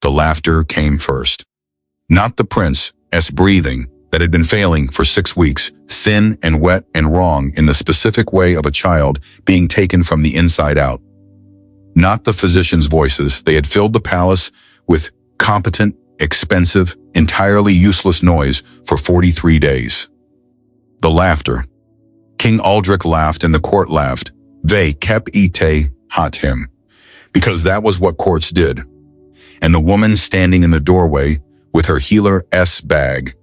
The laughter came first. Not the prince's breathing that had been failing for 6 weeks, thin and wet and wrong in the specific way of a child being taken from the inside out. Not the physicians' voices. They had filled the palace with competent, expensive, entirely useless noise for 43 days. The laughter. King Aldric laughed and the court laughed. They kept ite hot him. Because that was what courts did. And the woman standing in the doorway with her healer's bag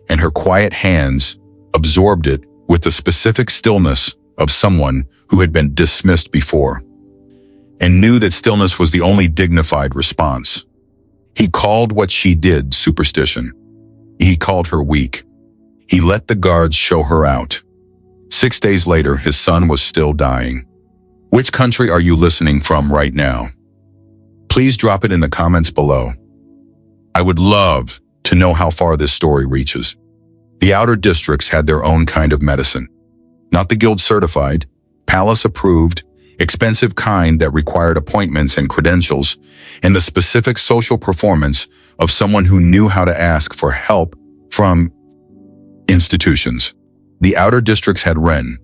and her quiet hands absorbed it with the specific stillness of someone who had been dismissed before and knew that stillness was the only dignified response. He called what she did superstition. He called her weak. He let the guards show her out. 6 days later, his son was still dying. Which country are you listening from right now? Please drop it in the comments below. I would love to know how far this story reaches. The outer districts had their own kind of medicine. Not the guild certified, palace approved, expensive kind that required appointments and credentials, and the specific social performance of someone who knew how to ask for help from institutions. The outer districts had Wren,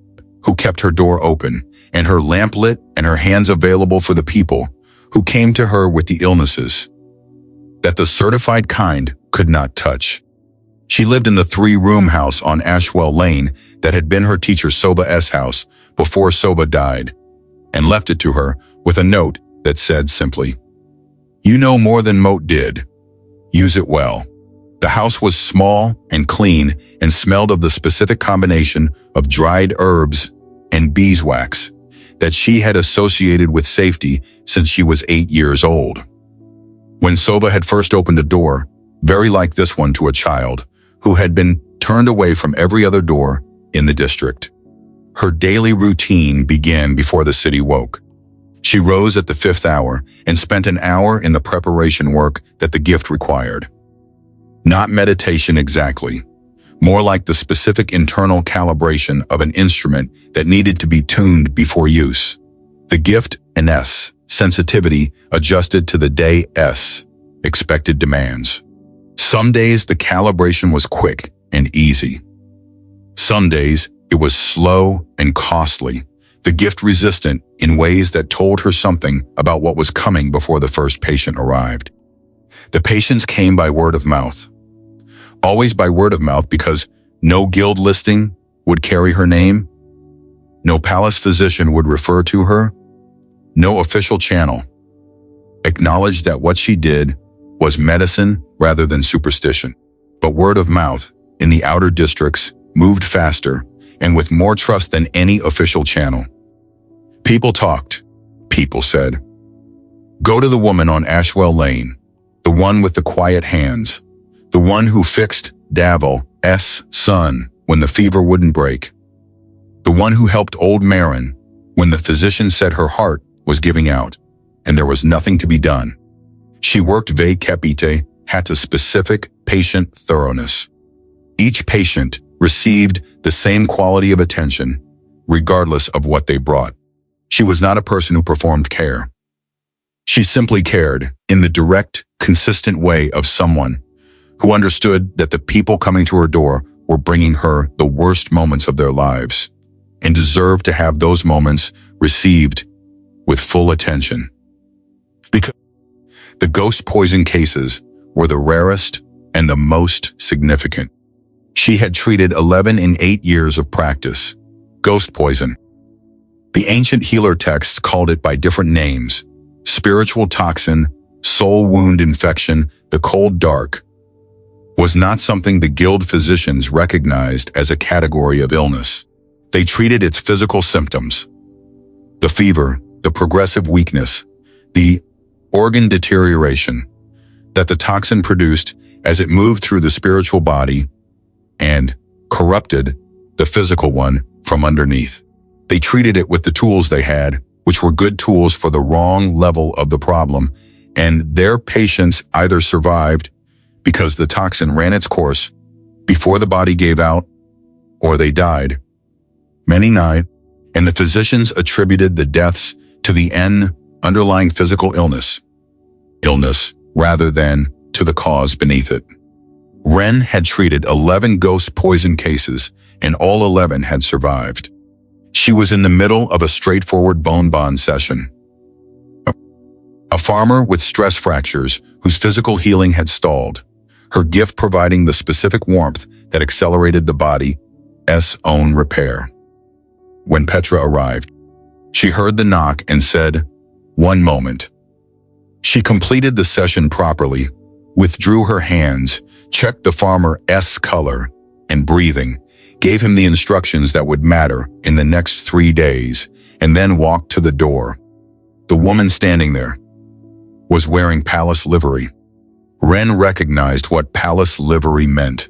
who kept her door open and her lamp lit and her hands available for the people who came to her with the illnesses that the certified kind could not touch. She lived in the 3-room house on Ashwell Lane that had been her teacher Sova's house before Sova died, and left it to her with a note that said simply, "You know more than Moat did. Use it well." The house was small and clean and smelled of the specific combination of dried herbs and beeswax that she had associated with safety since she was 8 years old. When Sova had first opened a door, very like this one to a child, who had been turned away from every other door in the district. Her daily routine began before the city woke. She rose at the 5th hour and spent an hour in the preparation work that the gift required. Not meditation exactly, more like the specific internal calibration of an instrument that needed to be tuned before use. The gift and sensitivity adjusted to the day's expected demands. Some days the calibration was quick and easy. Some days it was slow and costly, the gift resistant in ways that told her something about what was coming before the first patient arrived. The patients came by word of mouth. Always by word of mouth because no guild listing would carry her name, no palace physician would refer to her, no official channel acknowledged that what she did was medicine rather than superstition. But word of mouth in the outer districts moved faster and with more trust than any official channel. People talked. People said, "Go to the woman on Ashwell Lane, the one with the quiet hands, the one who fixed Davil's son when the fever wouldn't break, the one who helped old Marin when the physician said her heart was giving out and there was nothing to be done." She worked ve capite had a specific patient thoroughness. Each patient received the same quality of attention, regardless of what they brought. She was not a person who performed care. She simply cared in the direct, consistent way of someone who understood that the people coming to her door were bringing her the worst moments of their lives and deserved to have those moments received with full attention. Because the ghost poison cases were the rarest and the most significant. She had treated 11 in 8 years of practice. Ghost poison. The ancient healer texts called it by different names: spiritual toxin, soul wound infection, the cold dark, was not something the guild physicians recognized as a category of illness. They treated its physical symptoms: the fever, the progressive weakness, the organ deterioration that the toxin produced as it moved through the spiritual body and corrupted the physical one from underneath. They treated it with the tools they had, which were good tools for the wrong level of the problem, and their patients either survived because the toxin ran its course before the body gave out, or they died. Many died, and the physicians attributed the deaths to the underlying physical illness. Illness rather than to the cause beneath it. Wren had treated 11 ghost poison cases, and all 11 had survived. She was in the middle of a straightforward bone bond session. A farmer with stress fractures whose physical healing had stalled, her gift providing the specific warmth that accelerated the body's own repair. When Petra arrived, she heard the knock and said, "One moment." She completed the session properly, withdrew her hands, checked the farmer's color and breathing, gave him the instructions that would matter in the next 3 days, and then walked to the door. The woman standing there was wearing palace livery. Wren recognized what palace livery meant.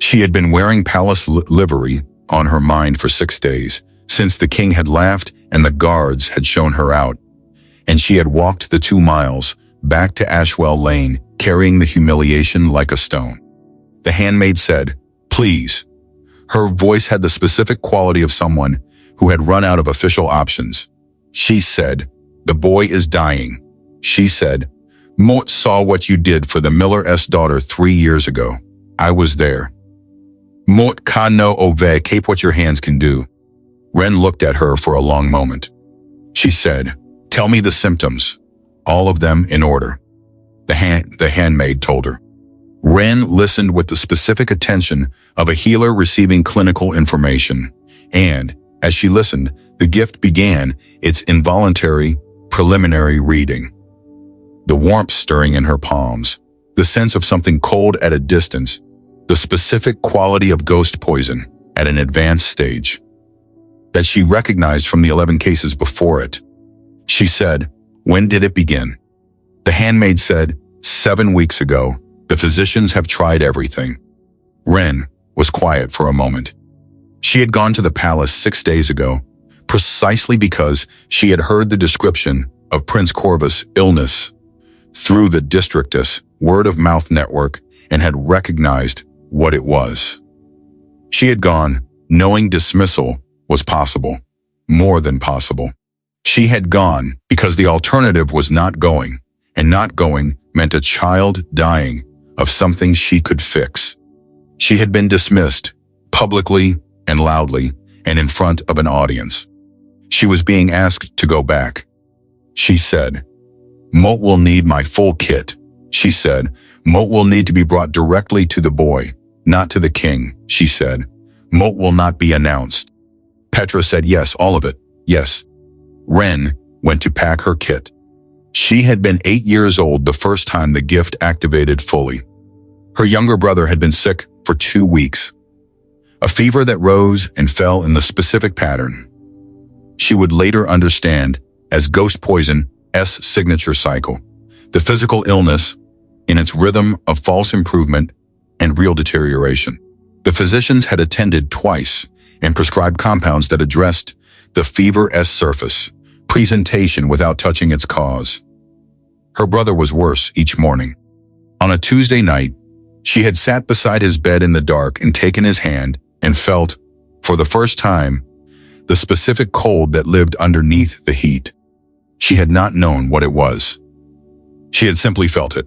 She had been wearing palace livery on her mind for 6 days, since the king had laughed and the guards had shown her out, and she had walked the 2 miles back to Ashwell Lane, carrying the humiliation like a stone. The handmaid said, "Please." Her voice had the specific quality of someone who had run out of official options. She said, "The boy is dying." She said, "Mort saw what you did for the miller's daughter 3 years ago. I was there. Mort ka no ove cape what your hands can do." Wren looked at her for a long moment. She said, "Tell me the symptoms, all of them in order." The handmaid told her. Wren listened with the specific attention of a healer receiving clinical information, and, as she listened, the gift began its involuntary, preliminary reading. The warmth stirring in her palms, the sense of something cold at a distance, the specific quality of ghost poison at an advanced stage that she recognized from the 11 cases before it. She said, "When did it begin?" The handmaid said, 7 weeks ago. The physicians have tried everything." Wren was quiet for a moment. She had gone to the palace 6 days ago, precisely because she had heard the description of Prince Corvus' illness through the district's word-of-mouth network and had recognized what it was. She had gone, knowing dismissal was possible, more than possible. She had gone because the alternative was not going, and not going meant a child dying of something she could fix. She had been dismissed, publicly and loudly, and in front of an audience. She was being asked to go back. She said, "Moat will need my full kit." She said, "Moat will need to be brought directly to the boy, not to the king." She said, "Moat will not be announced." Petra said, "Yes, all of it, yes." Wren went to pack her kit. She had been 8 years old the first time the gift activated fully. Her younger brother had been sick for 2 weeks. A fever that rose and fell in the specific pattern she would later understand as ghost poison's signature cycle, the physical illness in its rhythm of false improvement and real deterioration. The physicians had attended twice and prescribed compounds that addressed the fever's surface presentation without touching its cause. Her brother was worse each morning. On a Tuesday night, she had sat beside his bed in the dark and taken his hand and felt, for the first time, the specific cold that lived underneath the heat. She had not known what it was. She had simply felt it.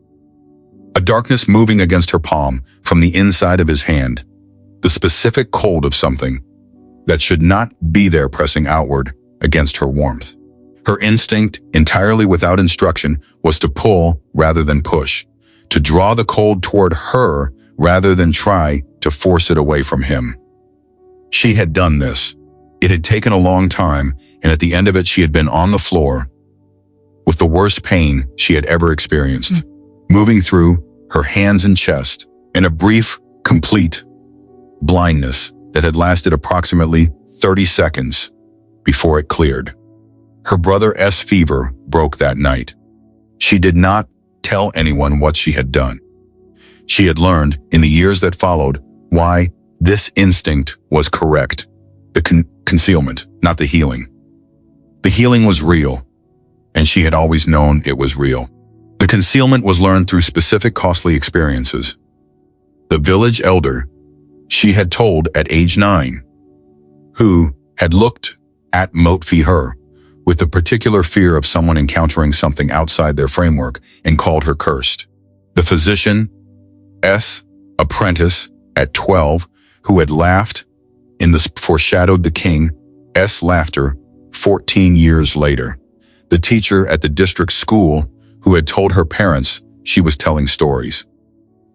A darkness moving against her palm from the inside of his hand, the specific cold of something that should not be there pressing outward against her warmth. Her instinct, entirely without instruction, was to pull rather than push, to draw the cold toward her rather than try to force it away from him. She had done this. It had taken a long time, and at the end of it she had been on the floor with the worst pain she had ever experienced, moving through her hands and chest in a brief, complete blindness that had lasted approximately 30 seconds before it cleared. Her brother's fever broke that night. She did not tell anyone what she had done. She had learned, in the years that followed, why this instinct was correct. The concealment, not the healing. The healing was real, and she had always known it was real. The concealment was learned through specific costly experiences. The village elder she had told at age 9, who had looked at Moat her, with the particular fear of someone encountering something outside their framework, and called her cursed. The physician, S. apprentice, at 12, who had laughed in this foreshadowed the king, S. laughter 14 years later. The teacher at the district school who had told her parents she was telling stories.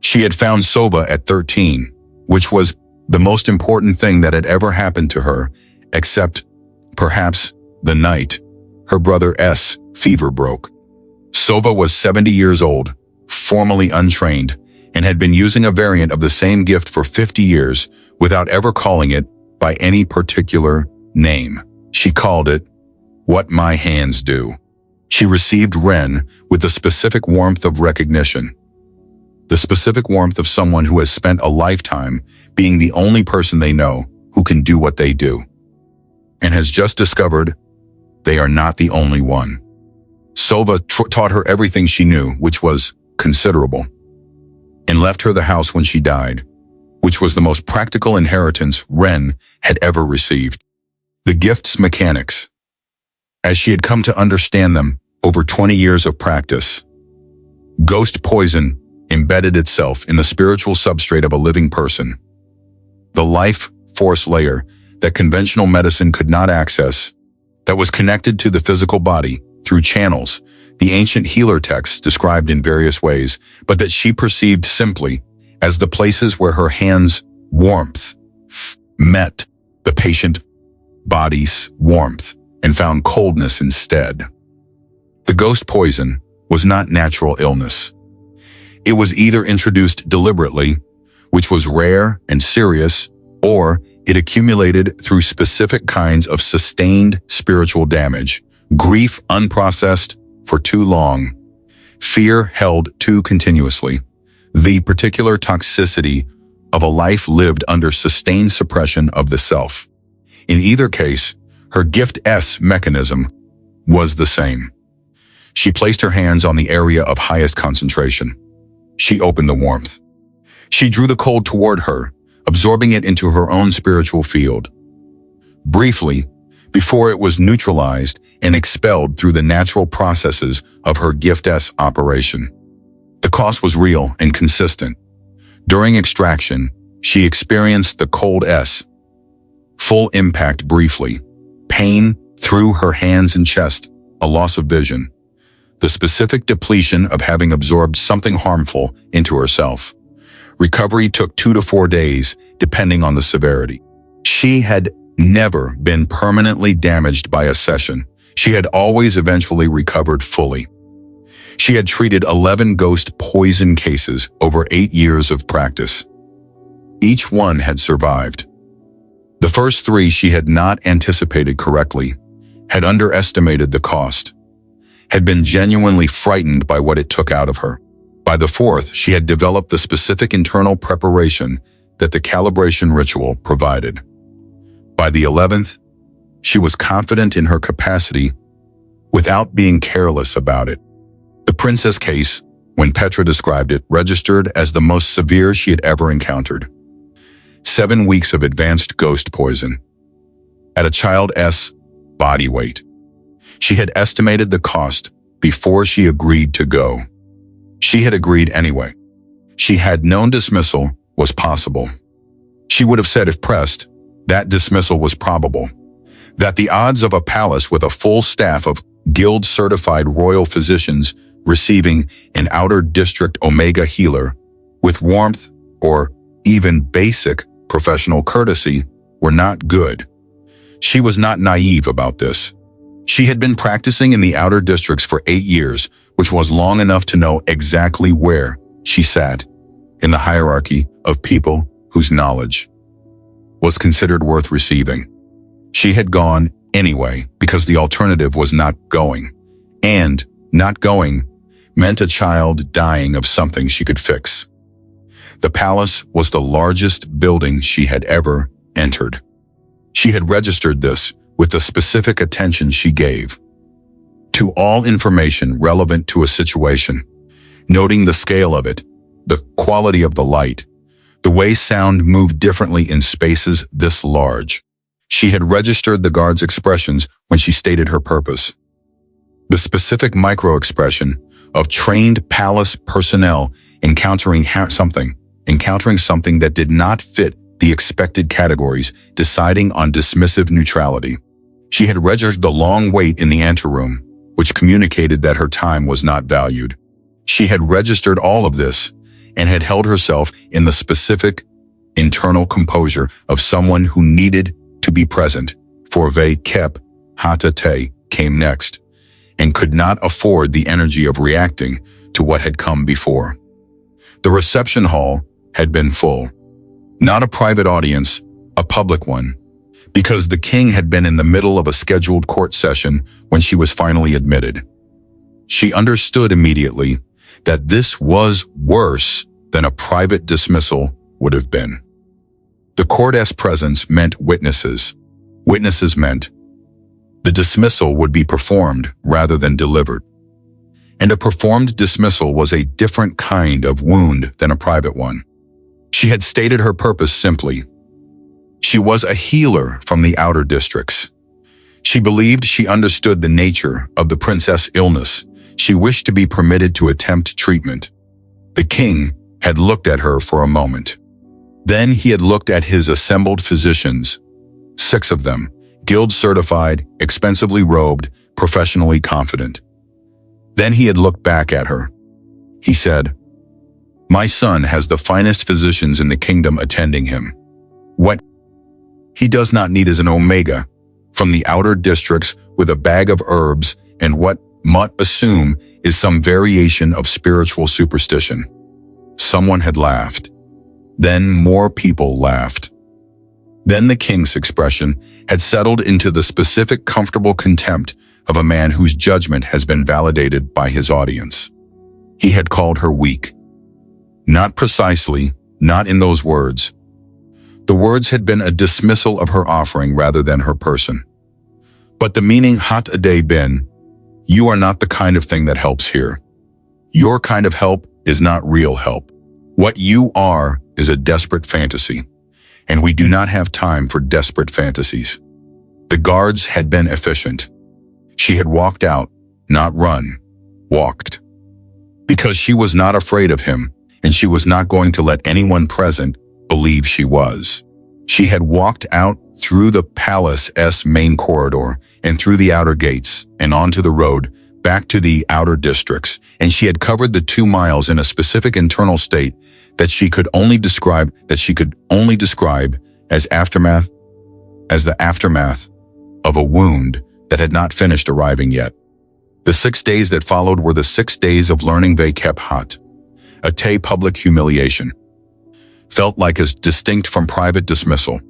She had found Sova at 13, which was the most important thing that had ever happened to her, except, perhaps, the night her brother S. fever broke. Sova was 70 years old, formally untrained, and had been using a variant of the same gift for 50 years without ever calling it by any particular name. She called it, "What My Hands Do." She received Wren with the specific warmth of recognition, the specific warmth of someone who has spent a lifetime being the only person they know who can do what they do, and has just discovered they are not the only one. Sova taught her everything she knew, which was considerable, and left her the house when she died, which was the most practical inheritance Wren had ever received. The gift's mechanics, as she had come to understand them over 20 years of practice. Ghost poison embedded itself in the spiritual substrate of a living person, the life force layer that conventional medicine could not access, that was connected to the physical body through channels the ancient healer texts described in various ways, but that she perceived simply as the places where her hands' warmth met the patient body's warmth and found coldness instead. The ghost poison was not natural illness. It was either introduced deliberately, which was rare and serious, or it accumulated through specific kinds of sustained spiritual damage, grief unprocessed for too long, fear held too continuously, the particular toxicity of a life lived under sustained suppression of the self. In either case, her gift S mechanism was the same. She placed her hands on the area of highest concentration. She opened the warmth. She drew the cold toward her, absorbing it into her own spiritual field. Briefly, before it was neutralized and expelled through the natural processes of her gift S operation. The cost was real and consistent. During extraction, she experienced the cold S, full impact briefly, pain through her hands and chest, a loss of vision, the specific depletion of having absorbed something harmful into herself. Recovery took 2 to 4 days, depending on the severity. She had never been permanently damaged by a session. She had always eventually recovered fully. She had treated 11 ghost poison cases over 8 years of practice. Each one had survived. The first 3 she had not anticipated correctly, had underestimated the cost, had been genuinely frightened by what it took out of her. By the 4th, she had developed the specific internal preparation that the calibration ritual provided. By the 11th, she was confident in her capacity without being careless about it. The princess case, when Petra described it, registered as the most severe she had ever encountered. 7 weeks of advanced ghost poison at a child S body weight. She had estimated the cost before she agreed to go. She had agreed anyway. She had known dismissal was possible. She would have said if pressed, that dismissal was probable, that the odds of a palace with a full staff of guild-certified royal physicians receiving an outer district Omega healer with warmth or even basic professional courtesy were not good. She was not naive about this. She had been practicing in the outer districts for 8 years, which was long enough to know exactly where she sat in the hierarchy of people whose knowledge was considered worth receiving. She had gone anyway because the alternative was not going, and not going meant a child dying of something she could fix. The palace was the largest building she had ever entered. She had registered this with the specific attention she gave to all information relevant to a situation, noting the scale of it, the quality of the light, the way sound moved differently in spaces this large. She had registered the guard's expressions when she stated her purpose. The specific micro-expression of trained palace personnel encountering something that did not fit the expected categories, deciding on dismissive neutrality. She had registered the long wait in the anteroom, which communicated that her time was not valued. She had registered all of this and had held herself in the specific internal composure of someone who needed to be present, for ve kep hatate came next, and could not afford the energy of reacting to what had come before. The reception hall had been full. Not a private audience, a public one, because the king had been in the middle of a scheduled court session when she was finally admitted. She understood immediately that this was worse than a private dismissal would have been. The court's presence meant witnesses. Witnesses meant the dismissal would be performed rather than delivered. And a performed dismissal was a different kind of wound than a private one. She had stated her purpose simply. She was a healer from the outer districts. She believed she understood the nature of the princess' illness. She wished to be permitted to attempt treatment. The king had looked at her for a moment. Then he had looked at his assembled physicians, 6 of them, guild-certified, expensively robed, professionally confident. Then he had looked back at her. He said, "My son has the finest physicians in the kingdom attending him. What he does not need is an omega from the outer districts with a bag of herbs and what might assume is some variation of spiritual superstition." Someone had laughed. Then more people laughed. Then the king's expression had settled into the specific comfortable contempt of a man whose judgment has been validated by his audience. He had called her weak. Not precisely, not in those words. The words had been a dismissal of her offering rather than her person. But the meaning had a day been, you are not the kind of thing that helps here. Your kind of help is not real help. What you are is a desperate fantasy, and we do not have time for desperate fantasies. The guards had been efficient. She had walked out, not run, walked. Because she was not afraid of him, and she was not going to let anyone present believe she was. She had walked out through the palace's main corridor and through the outer gates and onto the road back to the outer districts, and she had covered the 2 miles in a specific internal state that she could only describe as the aftermath of a wound that had not finished arriving yet. The 6 days that followed were the 6 days of learning they kept hot. A public humiliation. Felt like as distinct from private dismissal.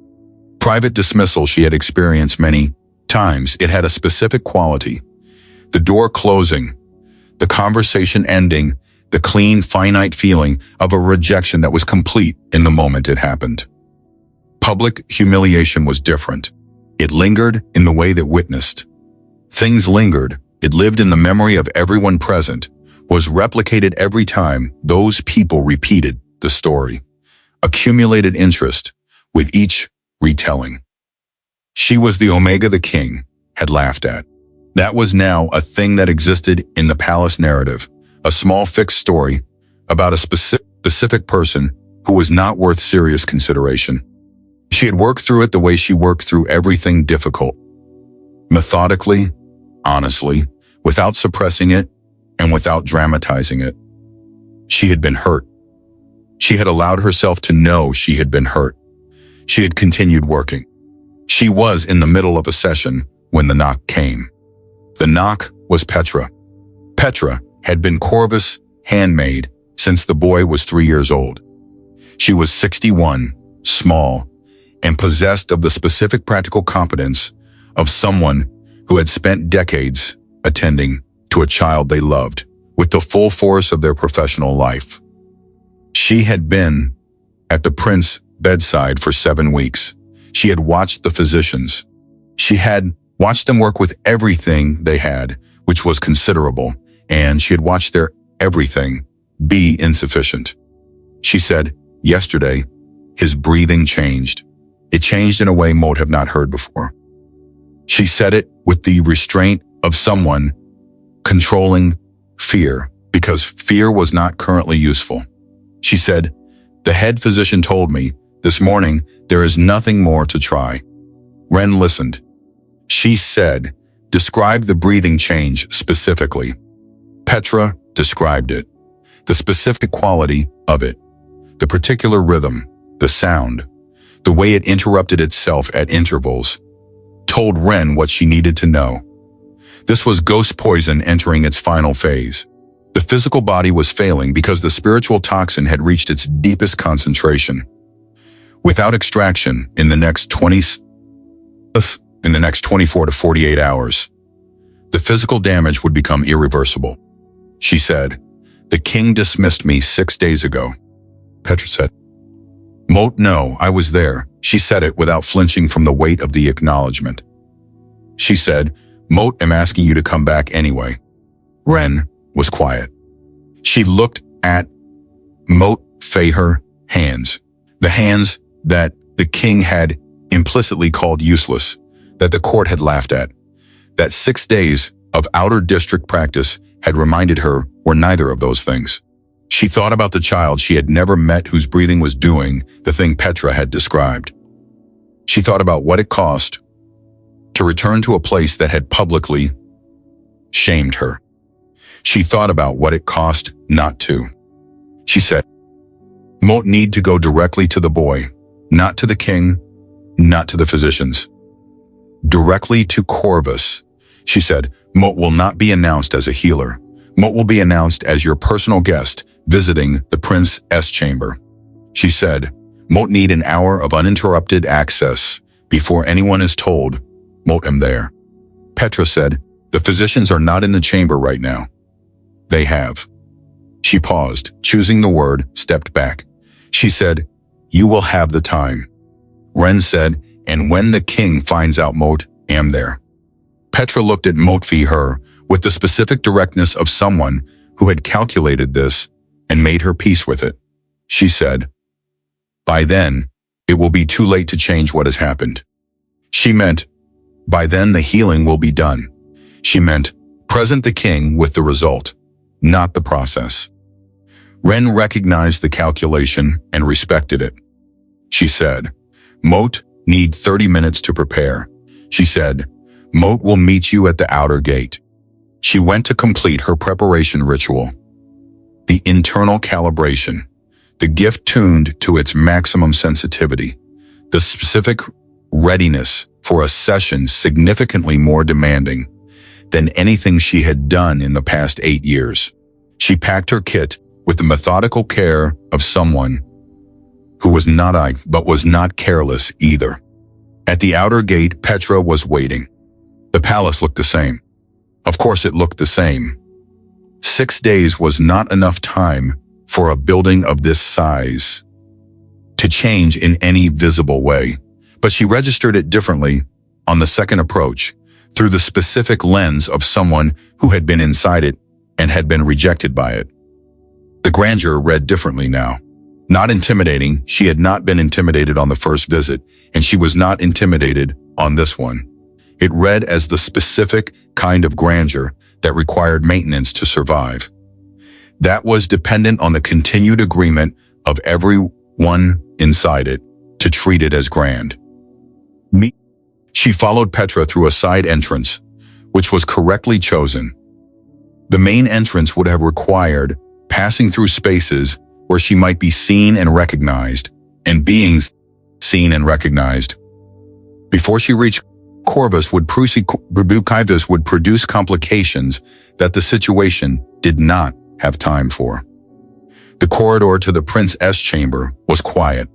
Private dismissal she had experienced many times. It had a specific quality. The door closing, the conversation ending, the clean, finite feeling of a rejection that was complete in the moment it happened. Public humiliation was different. It lingered in the way that witnessed. Things lingered. It lived in the memory of everyone present, was replicated every time those people repeated the story. Accumulated interest with each retelling. She was the omega the king had laughed at. That was now a thing that existed in the palace narrative, a small fixed story about a specific person who was not worth serious consideration. She had worked through it the way she worked through everything difficult. Methodically, honestly, without suppressing it and without dramatizing it. She had been hurt. She had allowed herself to know she had been hurt. She had continued working. She was in the middle of a session when the knock came. The knock was Petra. Petra had been Corvus' handmaid since the boy was 3 years old. She was 61, small, and possessed of the specific practical competence of someone who had spent decades attending to a child they loved with the full force of their professional life. She had been at the prince's bedside for 7 weeks. She had watched the physicians. She had watched them work with everything they had, which was considerable, and she had watched their everything be insufficient. She said, yesterday, his breathing changed. It changed in a way Moat had not heard before. She said it with the restraint of someone controlling fear, because fear was not currently useful. She said, "The head physician told me this morning there is nothing more to try." Wren listened. She said, "Describe the breathing change specifically." Petra described it, the specific quality of it, the particular rhythm, the sound, the way it interrupted itself at intervals, told Wren what she needed to know. This was ghost poison entering its final phase. The physical body was failing because the spiritual toxin had reached its deepest concentration. Without extraction in the next 24 to 48 hours, the physical damage would become irreversible. She said, "The king dismissed me 6 days ago." Petra said, "Moat, no, I was there." She said it without flinching from the weight of the acknowledgement. She said, "Moat, I'm asking you to come back anyway." Wren was quiet. She looked at Moat her hands, the hands that the king had implicitly called useless, that the court had laughed at, that 6 days of outer district practice had reminded her were neither of those things. She thought about the child she had never met whose breathing was doing the thing Petra had described. She thought about what it cost to return to a place that had publicly shamed her. She thought about what it cost not to. She said, "Moat need to go directly to the boy, not to the king, not to the physicians. Directly to Corvus." She said, "Moat will not be announced as a healer. Moat will be announced as your personal guest visiting the prince's chamber." She said, "Moat need an hour of uninterrupted access before anyone is told Moat am there." Petra said, "The physicians are not in the chamber right now. They have." She paused, choosing the word, stepped back. She said, "You will have the time." Wren said, "And when the king finds out Moat am there." Petra looked at Moat her with the specific directness of someone who had calculated this and made her peace with it. She said, "By then, it will be too late to change what has happened." She meant, by then the healing will be done. She meant, present the king with the result, not the process. Wren recognized the calculation and respected it. She said, "Moat need 30 minutes to prepare." She said, "Moat will meet you at the outer gate." She went to complete her preparation ritual. The internal calibration, the gift tuned to its maximum sensitivity, the specific readiness for a session significantly more demanding than anything she had done in the past 8 years. She packed her kit with the methodical care of someone who was not careless either. At the outer gate, Petra was waiting. The palace looked the same. Of course it looked the same. 6 days was not enough time for a building of this size to change in any visible way, but she registered it differently on the second approach, through the specific lens of someone who had been inside it and had been rejected by it. The grandeur read differently now. Not intimidating, she had not been intimidated on the first visit, and she was not intimidated on this one. It read as the specific kind of grandeur that required maintenance to survive. That was dependent on the continued agreement of everyone inside it to treat it as grand. She followed Petra through a side entrance, which was correctly chosen. The main entrance would have required passing through spaces where she might be seen and recognized, and being seen and recognized. Before she reached Corvus would produce complications that the situation did not have time for. The corridor to the prince's chamber was quiet.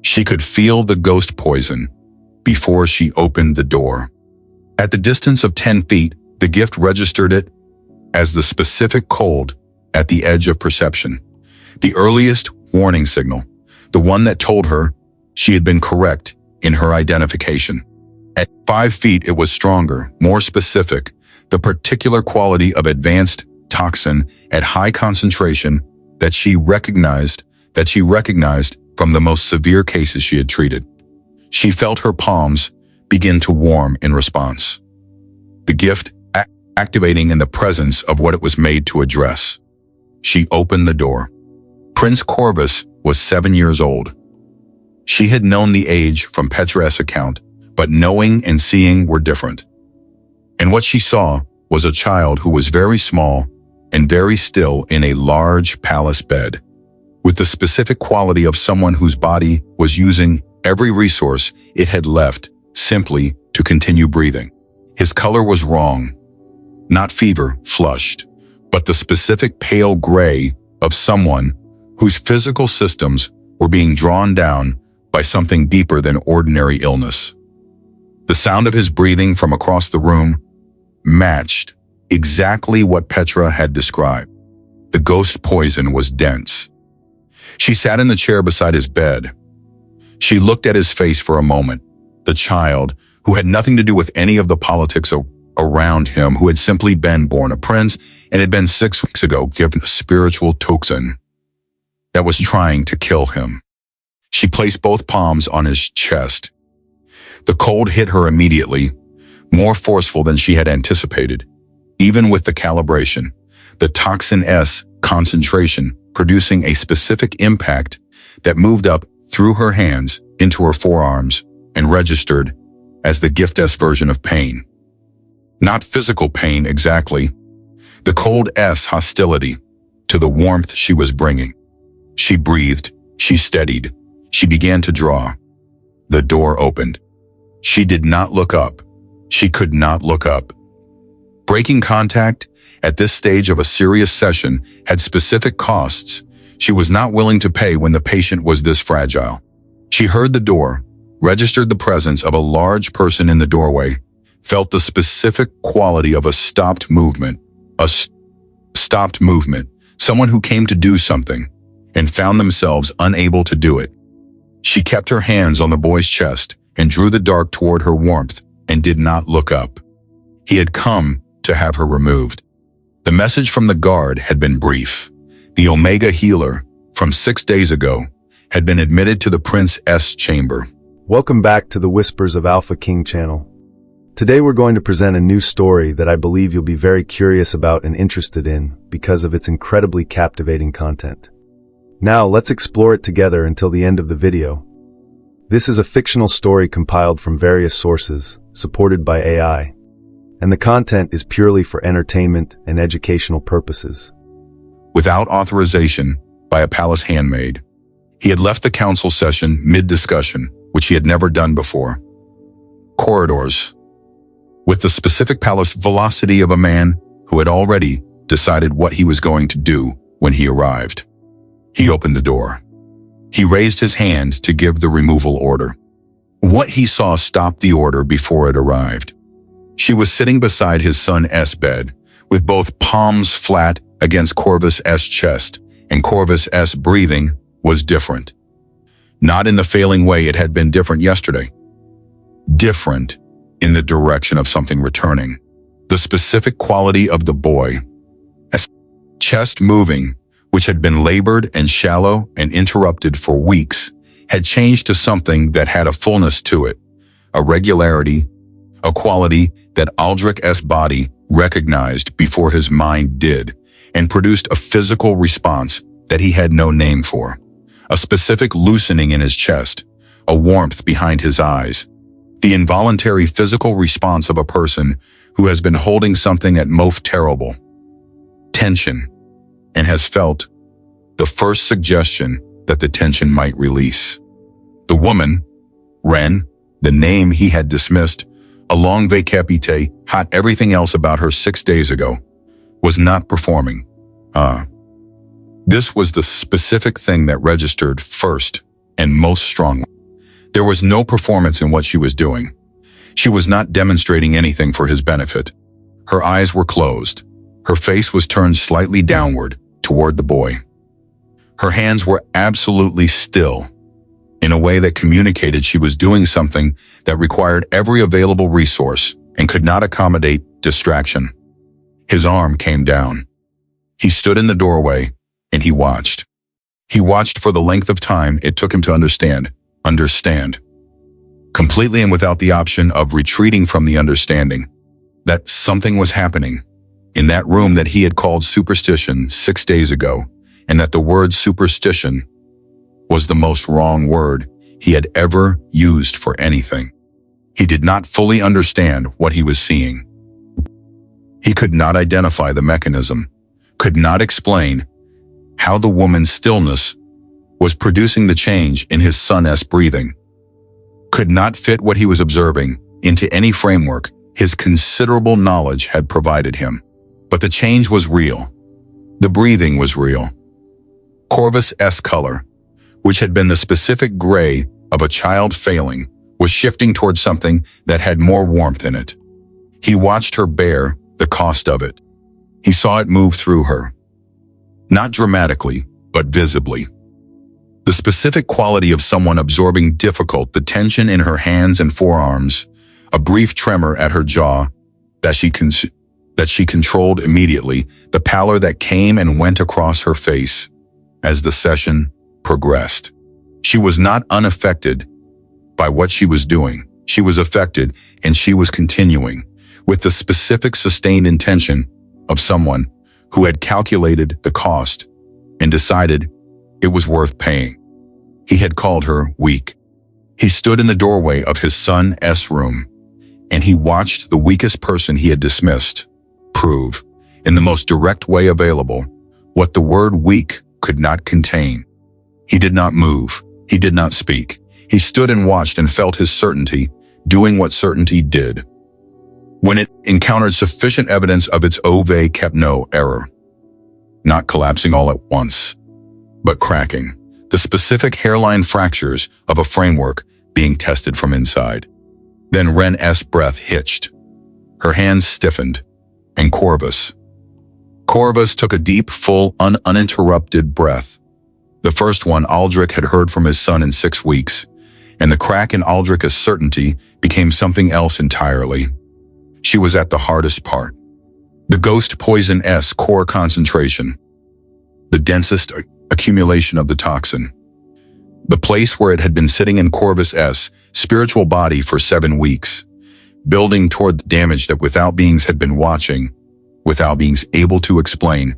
She could feel the ghost poison before she opened the door. At the distance of 10 feet, the gift registered it as the specific cold at the edge of perception, the earliest warning signal, the one that told her she had been correct in her identification. At 5 feet, it was stronger, more specific, the particular quality of advanced toxin at high concentration that she recognized from the most severe cases she had treated. She felt her palms begin to warm in response. The gift activating in the presence of what it was made to address. She opened the door. Prince Corvus was 7 years old. She had known the age from Petra's account, but knowing and seeing were different. And what she saw was a child who was very small and very still in a large palace bed, with the specific quality of someone whose body was using every resource it had left simply to continue breathing. His color was wrong, not fever, flushed, but the specific pale gray of someone whose physical systems were being drawn down by something deeper than ordinary illness. The sound of his breathing from across the room matched exactly what Petra had described. The ghost poison was dense. She sat in the chair beside his bed. She looked at his face for a moment, the child who had nothing to do with any of the politics around him, who had simply been born a prince and had been 6 weeks ago given a spiritual toxin that was trying to kill him. She placed both palms on his chest. The cold hit her immediately, more forceful than she had anticipated. Even with the calibration, the toxin S concentration producing a specific impact that moved up through her hands into her forearms and registered as the gift S version of pain. Not physical pain exactly, the cold S hostility to the warmth she was bringing. She breathed, she steadied, she began to draw. The door opened. She did not look up. She could not look up. Breaking contact at this stage of a serious session had specific costs she was not willing to pay when the patient was this fragile. She heard the door, registered the presence of a large person in the doorway, felt the specific quality of a stopped movement, someone who came to do something and found themselves unable to do it. She kept her hands on the boy's chest and drew the dark toward her warmth and did not look up. He had come to have her removed. The message from the guard had been brief. The Omega healer from 6 days ago had been admitted to the Prince S chamber. Welcome back to the Whispers of Alpha King channel. Today we're going to present a new story that I believe you'll be very curious about and interested in because of its incredibly captivating content. Now let's explore it together until the end of the video. This is a fictional story compiled from various sources, supported by AI, and the content is purely for entertainment and educational purposes. Without authorization by a palace handmaid, he had left the council session mid-discussion, which he had never done before. Corridors, with the specific palace velocity of a man who had already decided what he was going to do when he arrived. He opened the door. He raised his hand to give the removal order. What he saw stopped the order before it arrived. She was sitting beside his son S bed, with both palms flat against Corvus S chest, and Corvus S breathing was different. Not in the failing way it had been different yesterday. Different in the direction of something returning. The specific quality of the boy, S chest moving, which had been labored and shallow and interrupted for weeks, had changed to something that had a fullness to it, a regularity, a quality that Aldric's body recognized before his mind did, and produced a physical response that he had no name for. A specific loosening in his chest, a warmth behind his eyes, the involuntary physical response of a person who has been holding something at most terrible, tension, and has felt the first suggestion that the tension might release. The woman, Wren, the name he had dismissed, along vacapite, hot everything else about her 6 days ago, was not performing. This was the specific thing that registered first and most strongly. There was no performance in what she was doing. She was not demonstrating anything for his benefit. Her eyes were closed. Her face was turned slightly downward toward the boy. Her hands were absolutely still, in a way that communicated she was doing something that required every available resource and could not accommodate distraction. His arm came down. He stood in the doorway, and he watched. He watched for the length of time it took him to understand. completely and without the option of retreating from the understanding that something was happening in that room that he had called superstition 6 days ago, and that the word superstition was the most wrong word he had ever used for anything. He did not fully understand what he was seeing. He could not identify the mechanism, could not explain how the woman's stillness was producing the change in his son's breathing, could not fit what he was observing into any framework his considerable knowledge had provided him. But the change was real. The breathing was real. Corvus' color, which had been the specific gray of a child failing, was shifting towards something that had more warmth in it. He watched her bear the cost of it. He saw it move through her. Not dramatically, but visibly. The specific quality of someone absorbing difficult, the tension in her hands and forearms, a brief tremor at her jaw that she controlled immediately, the pallor that came and went across her face as the session progressed. She was not unaffected by what she was doing. She was affected, and she was continuing with the specific sustained intention of someone who had calculated the cost and decided it was worth paying. He had called her weak. He stood in the doorway of his son's room, and he watched the weakest person he had dismissed prove, in the most direct way available, what the word weak could not contain. He did not move. He did not speak. He stood and watched and felt his certainty doing what certainty did. When it encountered sufficient evidence of its ove kept no error, not collapsing all at once, but cracking, the specific hairline fractures of a framework being tested from inside. Then Wren's breath hitched. Her hands stiffened, and Corvus took a deep, full, uninterrupted breath. The first one Aldric had heard from his son in 6 weeks, and the crack in Aldric's certainty became something else entirely. She was at the hardest part. The ghost poison-S core concentration, the densest accumulation of the toxin. The place where it had been sitting in Corvus' spiritual body for 7 weeks, building toward the damage that without beings had been watching, without beings able to explain,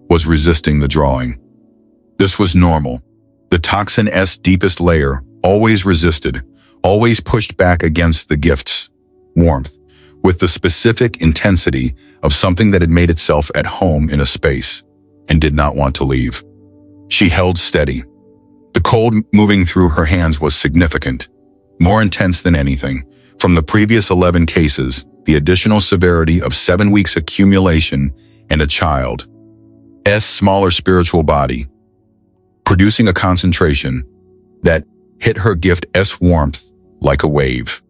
was resisting the drawing. This was normal. The toxin's deepest layer always resisted, always pushed back against the gift's warmth, with the specific intensity of something that had made itself at home in a space and did not want to leave. She held steady. The cold moving through her hands was significant, more intense than anything. From the previous 11 cases, the additional severity of 7 weeks accumulation and a child's smaller spiritual body, producing a concentration that hit her gift's warmth like a wave.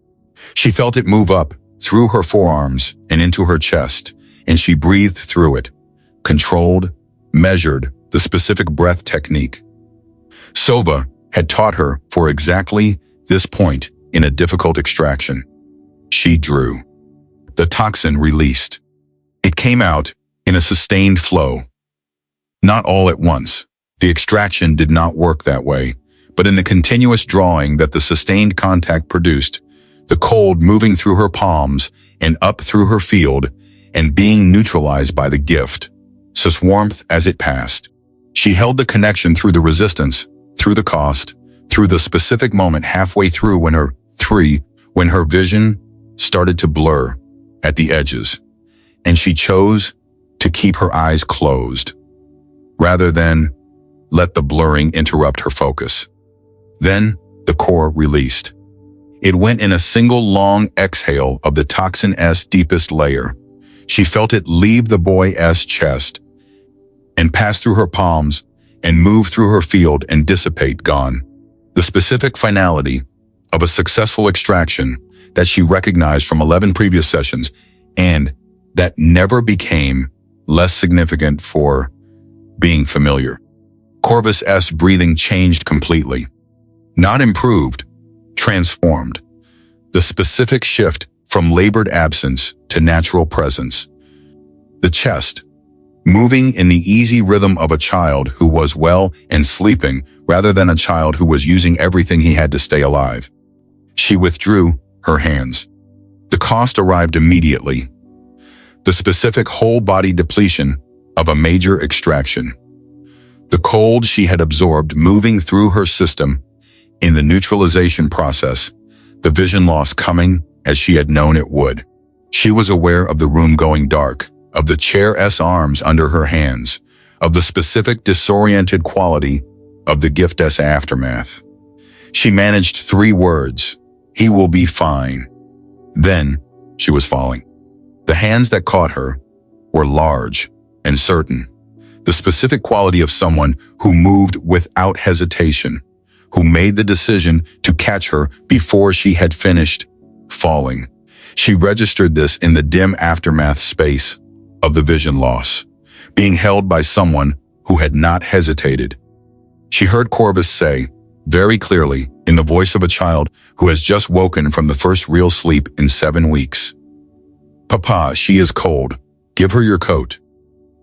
She felt it move up through her forearms and into her chest, and she breathed through it, controlled, measured, the specific breath technique Sova had taught her for exactly this point in a difficult extraction. She drew. The toxin released. It came out in a sustained flow. Not all at once. The extraction did not work that way, but in the continuous drawing that the sustained contact produced, the cold moving through her palms and up through her field and being neutralized by the gift, sus warmth as it passed. She held the connection through the resistance, through the cost, through the specific moment halfway through when her vision started to blur at the edges, and she chose to keep her eyes closed, rather than let the blurring interrupt her focus. Then the core released. It went in a single long exhale of the toxin's deepest layer. She felt it leave the boy's chest and pass through her palms and move through her field and dissipate, gone. The specific finality of a successful extraction that she recognized from 11 previous sessions, and that never became less significant for being familiar. Corvus' breathing changed completely. Not improved, transformed. The specific shift from labored absence to natural presence. The chest, moving in the easy rhythm of a child who was well and sleeping rather than a child who was using everything he had to stay alive. She withdrew her hands. The cost arrived immediately. The specific whole-body depletion of a major extraction. The cold she had absorbed moving through her system in the neutralization process, the vision loss coming as she had known it would. She was aware of the room going dark, of the chair's arms under her hands, of the specific disoriented quality of the gift's aftermath. She managed 3 words: "He will be fine." Then she was falling. The hands that caught her were large and certain, the specific quality of someone who moved without hesitation, who made the decision to catch her before she had finished falling. She registered this in the dim aftermath space of the vision loss, being held by someone who had not hesitated. She heard Corvus say, very clearly, in the voice of a child who has just woken from the first real sleep in 7 weeks, "Papa, she is cold. Give her your coat."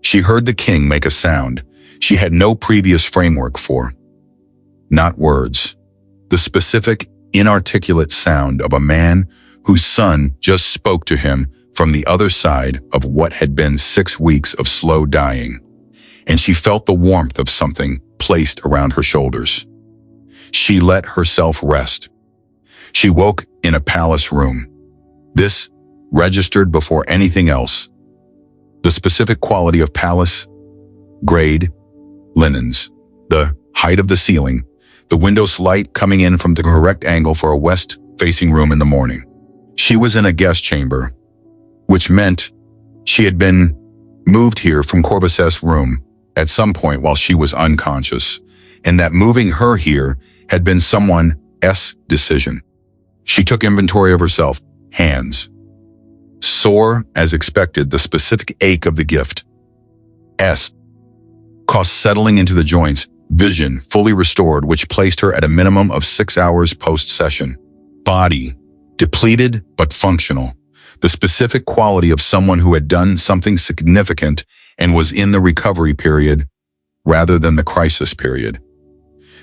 She heard the king make a sound she had no previous framework for. Not words. The specific, inarticulate sound of a man whose son just spoke to him from the other side of what had been 6 weeks of slow dying. And she felt the warmth of something placed around her shoulders. She let herself rest. She woke in a palace room. This registered before anything else. The specific quality of palace, grade, linens, the height of the ceiling, the window's light coming in from the correct angle for a west-facing room in the morning. She was in a guest chamber, which meant she had been moved here from Corvus's room at some point while she was unconscious, and that moving her here had been someone's decision. She took inventory of herself, hands. Sore, as expected, the specific ache of the gift. Cost settling into the joints, vision fully restored, which placed her at a minimum of 6 hours post-session. Body, depleted but functional. The specific quality of someone who had done something significant and was in the recovery period rather than the crisis period.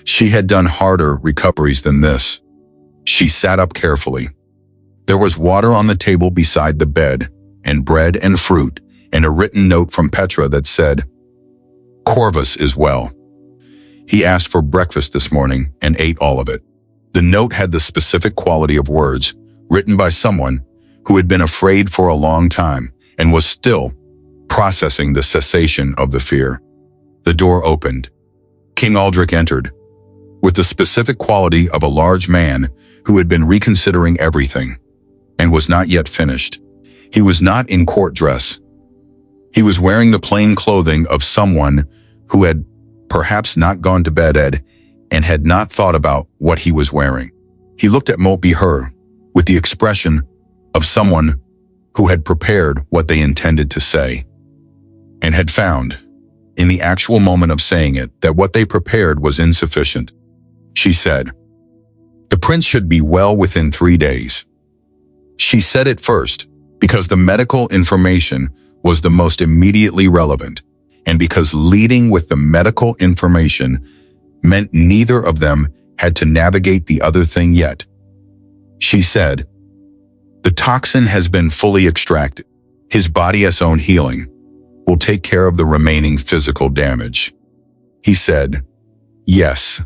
She had done harder recoveries than this. She sat up carefully. There was water on the table beside the bed, and bread and fruit, and a written note from Petra that said, "Corvus is well. He asked for breakfast this morning and ate all of it." The note had the specific quality of words written by someone who had been afraid for a long time and was still processing the cessation of the fear. The door opened. King Aldric entered, with the specific quality of a large man who had been reconsidering everything and was not yet finished. He was not in court dress. He was wearing the plain clothing of someone who had perhaps not gone to bed and had not thought about what he was wearing. He looked at Moat her with the expression of someone who had prepared what they intended to say and had found, in the actual moment of saying it, that what they prepared was insufficient. She said, "The prince should be well within 3 days." She said it first because the medical information was the most immediately relevant, and because leading with the medical information meant neither of them had to navigate the other thing yet. She said, "The toxin has been fully extracted. His body's own healing will take care of the remaining physical damage." He said, "Yes."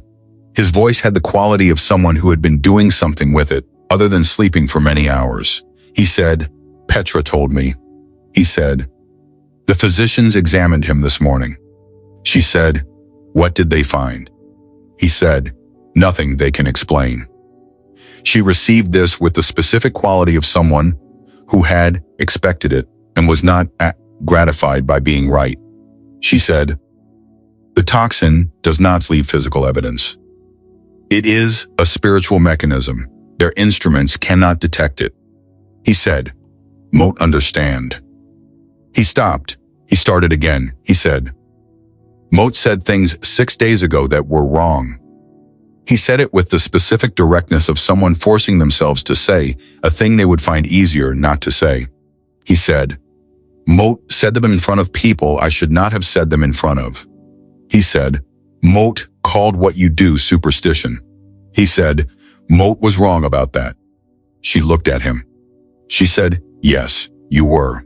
His voice had the quality of someone who had been doing something with it, other than sleeping for many hours. He said, "Petra told me." He said, "The physicians examined him this morning." She said, "What did they find?" He said, "Nothing they can explain." She received this with the specific quality of someone who had expected it and was not gratified by being right. She said, "The toxin does not leave physical evidence. It is a spiritual mechanism. Their instruments cannot detect it." He said, "Moat understand." He stopped. He started again. He said, "Moat said things 6 days ago that were wrong." He said it with the specific directness of someone forcing themselves to say a thing they would find easier not to say. He said, "Moat said them in front of people I should not have said them in front of." He said, "Moat called what you do superstition." He said, Moat was wrong about that. She looked at him. She said, yes, you were.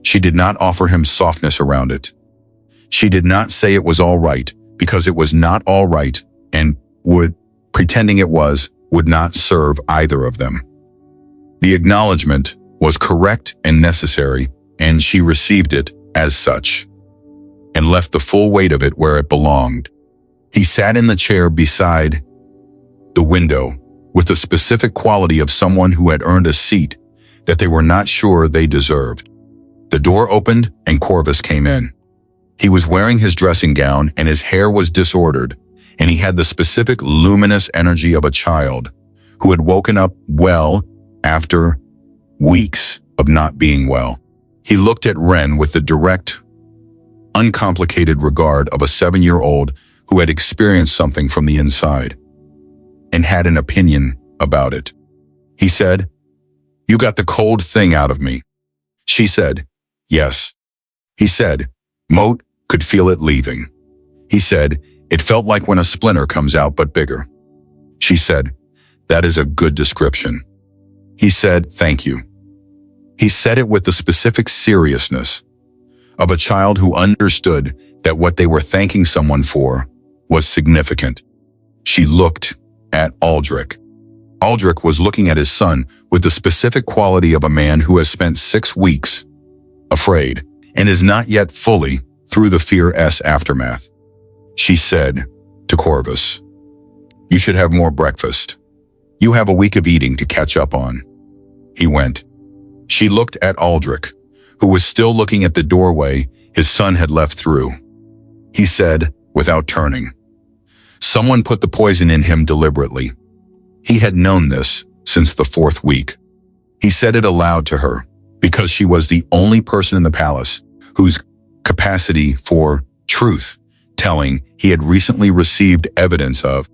She did not offer him softness around it. She did not say it was all right, because it was not all right, and pretending it would not serve either of them. The acknowledgement was correct and necessary, and she received it as such, and left the full weight of it where it belonged. He sat in the chair beside the window, with the specific quality of someone who had earned a seat that they were not sure they deserved. The door opened and Corvus came in. He was wearing his dressing gown and his hair was disordered, and he had the specific luminous energy of a child who had woken up well after weeks of not being well. He looked at Wren with the direct, uncomplicated regard of a 7-year-old who had experienced something from the inside and had an opinion about it. He said, "You got the cold thing out of me." She said, "Yes." He said, "Moat could feel it leaving." He said, "It felt like when a splinter comes out but bigger." She said, "That is a good description." He said, "Thank you." He said it with the specific seriousness of a child who understood that what they were thanking someone for was significant. She looked at Aldric. Aldric was looking at his son with the specific quality of a man who has spent 6 weeks afraid and is not yet fully through the fear's aftermath. She said to Corvus, "You should have more breakfast. You have a week of eating to catch up on." He went. She looked at Aldric, who was still looking at the doorway his son had left through. He said, without turning, "Someone put the poison in him deliberately." He had known this since the 4th week. He said it aloud to her because she was the only person in the palace whose capacity for truth-telling he had recently received evidence of,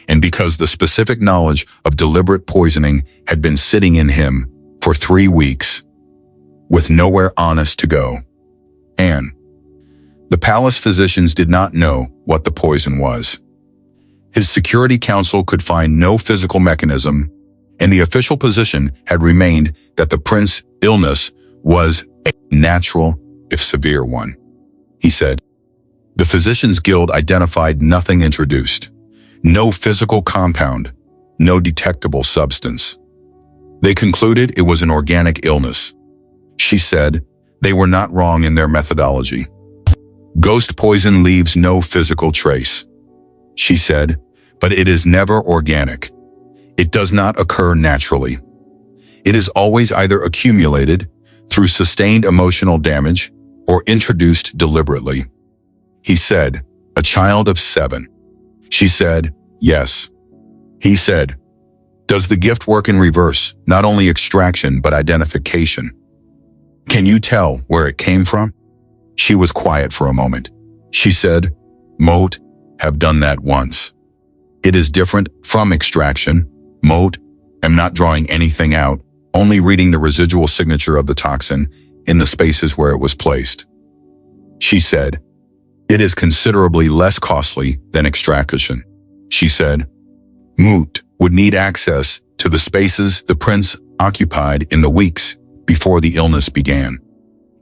and because the specific knowledge of deliberate poisoning had been sitting in him for 3 weeks, with nowhere honest to go. And the palace physicians did not know what the poison was. His security council could find no physical mechanism, and the official position had remained that the prince's illness was a natural, if severe one. He said, "The Physicians Guild identified nothing introduced, no physical compound, no detectable substance. They concluded it was an organic illness." She said, "They were not wrong in their methodology. Ghost poison leaves no physical trace." She said, "But it is never organic. It does not occur naturally. It is always either accumulated through sustained emotional damage or introduced deliberately." He said, "A child of 7. She said, "Yes." He said, "Does the gift work in reverse, not only extraction but identification? Can you tell where it came from?" She was quiet for a moment. She said, "Moat have done that once. It is different from extraction. Moat, am not drawing anything out, only reading the residual signature of the toxin in the spaces where it was placed." She said, "It is considerably less costly than extraction." She said, "Moat would need access to the spaces the prince occupied in the weeks before the illness began."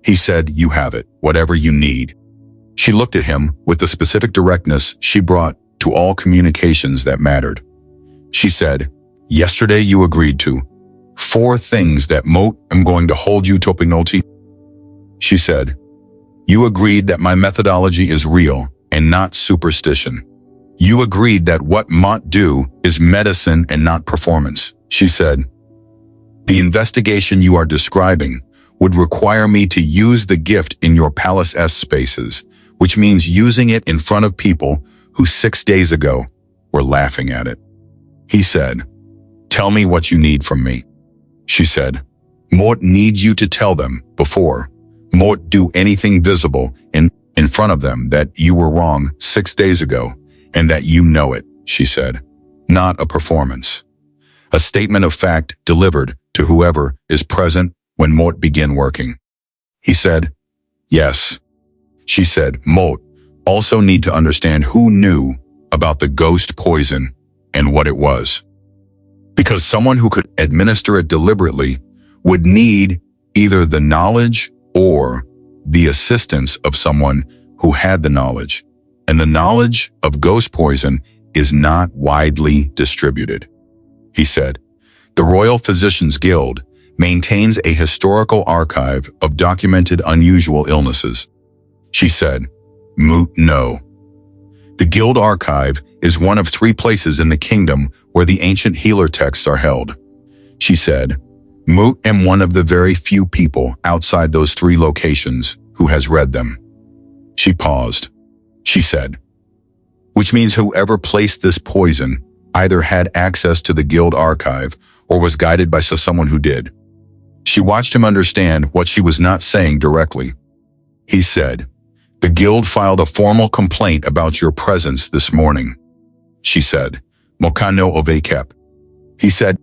He said, "You have it, whatever you need." She looked at him with the specific directness she brought to all communications that mattered. She said, "Yesterday you agreed to 4 things that Moat am going to hold you to penalty." She said, "You agreed that my methodology is real and not superstition. You agreed that what Moat do is medicine and not performance." She said, "The investigation you are describing would require me to use the gift in your palace-esque spaces, which means using it in front of people who 6 days ago were laughing at it." He said, "Tell me what you need from me." She said, "Moat needs you to tell them before Moat do anything visible in front of them that you were wrong 6 days ago and that you know it," she said. "Not a performance. A statement of fact delivered to whoever is present when Moat begin working." He said, "Yes." She said, "Moat also need to understand who knew about the ghost poison and what it was." because someone who could administer it deliberately would need either the knowledge or the assistance of someone who had the knowledge, and the knowledge of ghost poison is not widely distributed. He said, the Royal Physicians Guild maintains a historical archive of documented unusual illnesses. She said, Moot, no. The Guild archive is one of 3 places in the kingdom where the ancient healer texts are held. She said, Moot am one of the very few people outside those 3 locations who has read them. She paused. She said, which means whoever placed this poison either had access to the Guild archive or was guided by someone who did. She watched him understand what she was not saying directly. He said, the Guild filed a formal complaint about your presence this morning. She said, Mokano Ovekep. He said,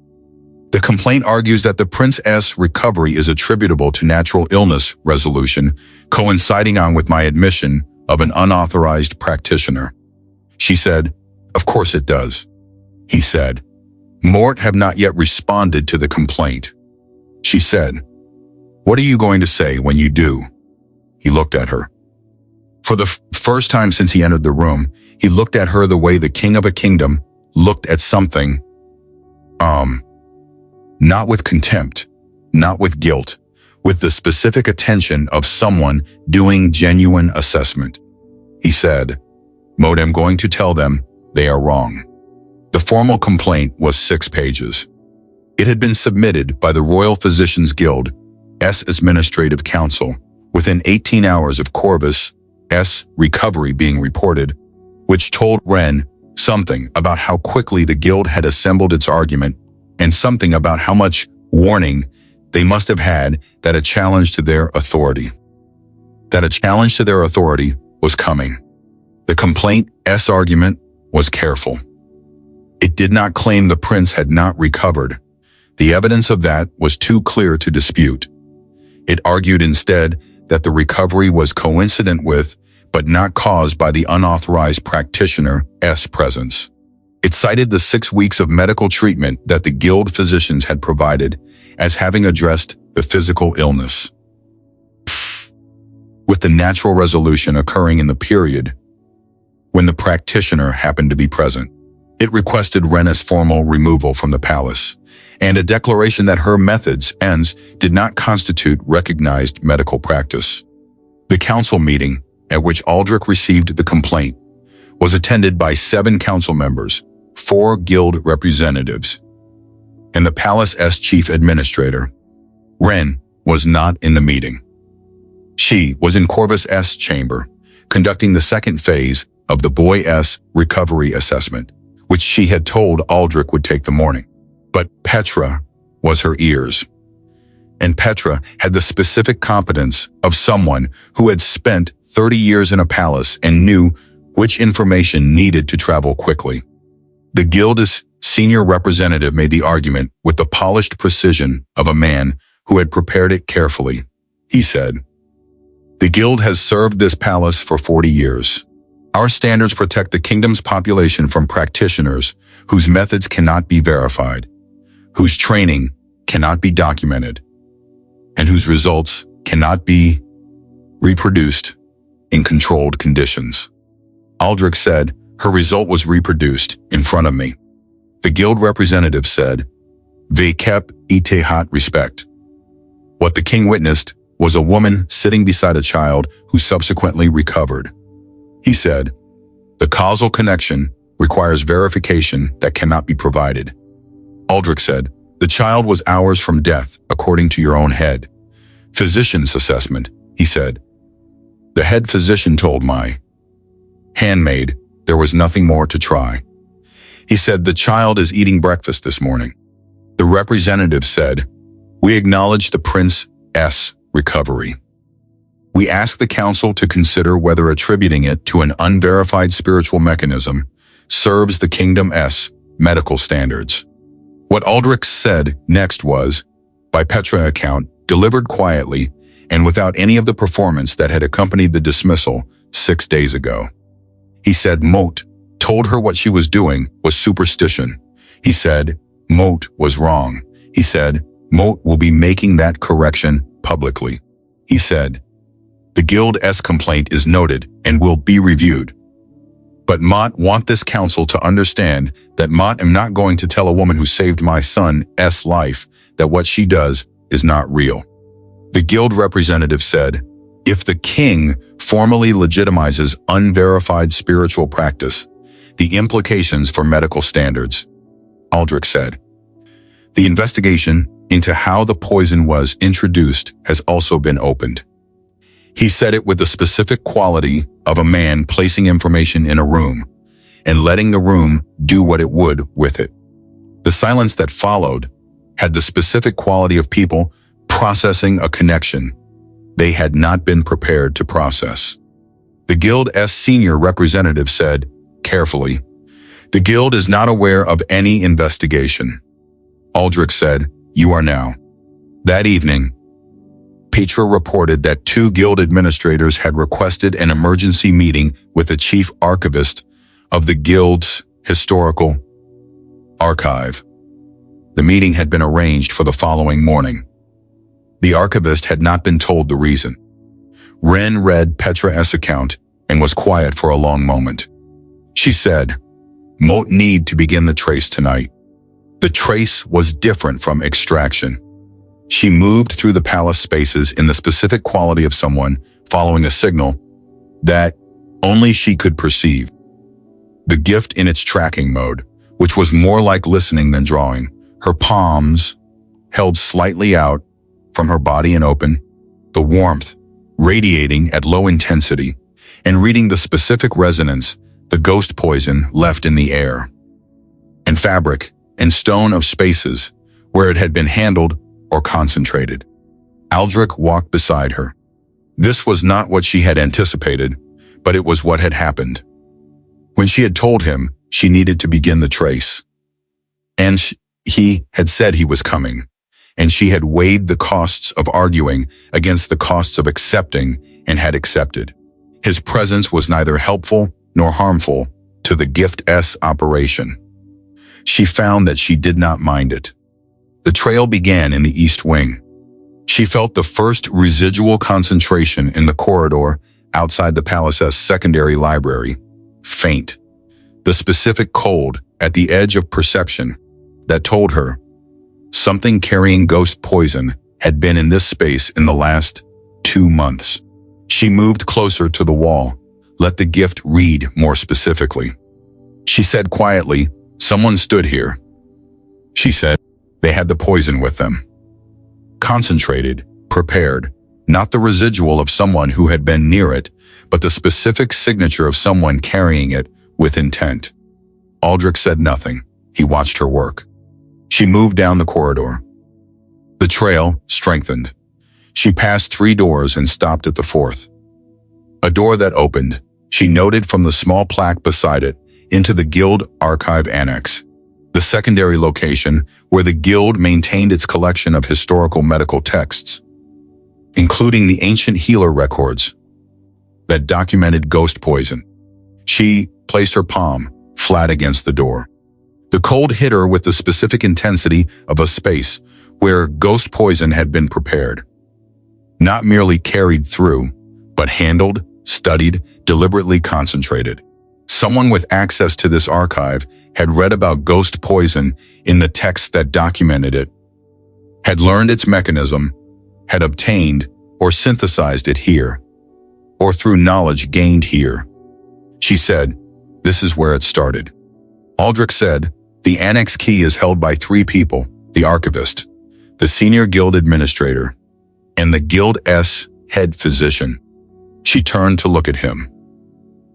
the complaint argues that the Prince's recovery is attributable to natural illness resolution, coinciding on with my admission of an unauthorized practitioner. She said, of course it does. He said, Mort have not yet responded to the complaint. She said, what are you going to say when you do? He looked at her. For the first time since he entered the room, he looked at her the way the king of a kingdom looked at something. Not with contempt, not with guilt, with the specific attention of someone doing genuine assessment. He said, Mode, I'm going to tell them they are wrong. The formal complaint was 6 pages. It had been submitted by the Royal Physicians Guild, Administrative Council, within 18 hours of Corvus' recovery being reported, which told Wren something about how quickly the Guild had assembled its argument and something about how much warning they must have had that a challenge to their authority was coming. The complaint's argument was careful. It did not claim the prince had not recovered. The evidence of that was too clear to dispute. It argued instead that the recovery was coincident with, but not caused by the unauthorized practitioner's presence. It cited the 6 weeks of medical treatment that the guild physicians had provided as having addressed the physical illness, with the natural resolution occurring in the period when the practitioner happened to be present. It requested Wren's formal removal from the palace and a declaration that her methods did not constitute recognized medical practice. The council meeting, at which Aldric received the complaint, was attended by 7 council members, 4 guild representatives, and the palace's chief administrator. Wren was not in the meeting. She was in Corvus' chamber, conducting the 2nd phase of the boy's recovery assessment, which she had told Aldric would take the morning. But Petra was her ears. And Petra had the specific competence of someone who had spent 30 years in a palace and knew which information needed to travel quickly. The guild's senior representative made the argument with the polished precision of a man who had prepared it carefully. He said, the guild has served this palace for 40 years. Our standards protect the kingdom's population from practitioners whose methods cannot be verified, whose training cannot be documented, and whose results cannot be reproduced in controlled conditions. Aldric said, her result was reproduced in front of me. The guild representative said, Ve kep ite hat respect. What the king witnessed was a woman sitting beside a child who subsequently recovered. He said, the causal connection requires verification that cannot be provided. Aldric said, the child was hours from death, according to your own head physician's assessment. He said, the head physician told my handmaid there was nothing more to try. He said, the child is eating breakfast this morning. The representative said, we acknowledge the prince's recovery. We ask the council to consider whether attributing it to an unverified spiritual mechanism serves the kingdom's medical standards. What Aldric said next was, by Petra account, delivered quietly and without any of the performance that had accompanied the dismissal 6 days ago. He said Moat told her what she was doing was superstition. He said, Moat was wrong. He said, Moat will be making that correction publicly. He said, the Guild's complaint is noted and will be reviewed. But Mott want this council to understand that Mott am not going to tell a woman who saved my son's life that what she does is not real. The Guild representative said, if the king formally legitimizes unverified spiritual practice, the implications for medical standards. Aldric said, the investigation into how the poison was introduced has also been opened. He said it with the specific quality of a man placing information in a room and letting the room do what it would with it. The silence that followed had the specific quality of people processing a connection they had not been prepared to process. The Guild's senior representative said, carefully, the Guild is not aware of any investigation. Aldric said, you are now. That evening, Petra reported that 2 Guild administrators had requested an emergency meeting with the chief archivist of the Guild's historical archive. The meeting had been arranged for the following morning. The archivist had not been told the reason. Wren read Petra's account and was quiet for a long moment. She said, Moat need to begin the trace tonight. The trace was different from extraction. She moved through the palace spaces in the specific quality of someone following a signal that only she could perceive. The gift in its tracking mode, which was more like listening than drawing, her palms held slightly out from her body and open, the warmth radiating at low intensity, and reading the specific resonance the ghost poison left in the air, and fabric and stone of spaces where it had been handled or concentrated. Aldric walked beside her. This was not what she had anticipated, but it was what had happened. When she had told him she needed to begin the trace, and he had said he was coming, and she had weighed the costs of arguing against the costs of accepting and had accepted. His presence was neither helpful nor harmful to the gift's operation. She found that she did not mind it. The trail began in the east wing. She felt the first residual concentration in the corridor outside the palace's secondary library, faint. The specific cold at the edge of perception that told her something carrying ghost poison had been in this space in the last 2 months. She moved closer to the wall, let the gift read more specifically. She said quietly, someone stood here. She said, they had the poison with them. Concentrated, prepared, not the residual of someone who had been near it, but the specific signature of someone carrying it with intent. Aldric said nothing. He watched her work. She moved down the corridor. The trail strengthened. She passed 3 doors and stopped at the 4th. A door that opened, she noted from the small plaque beside it, into the Guild Archive Annex, the secondary location where the Guild maintained its collection of historical medical texts, including the ancient healer records that documented ghost poison. She placed her palm flat against the door. The cold hit her with the specific intensity of a space where ghost poison had been prepared. Not merely carried through, but handled, studied, deliberately concentrated. Someone with access to this archive had read about ghost poison in the texts that documented it, had learned its mechanism, had obtained or synthesized it here, or through knowledge gained here. She said, this is where it started. Aldric said, the annex key is held by 3 people, the archivist, the senior guild administrator, and the Guild's head physician. She turned to look at him.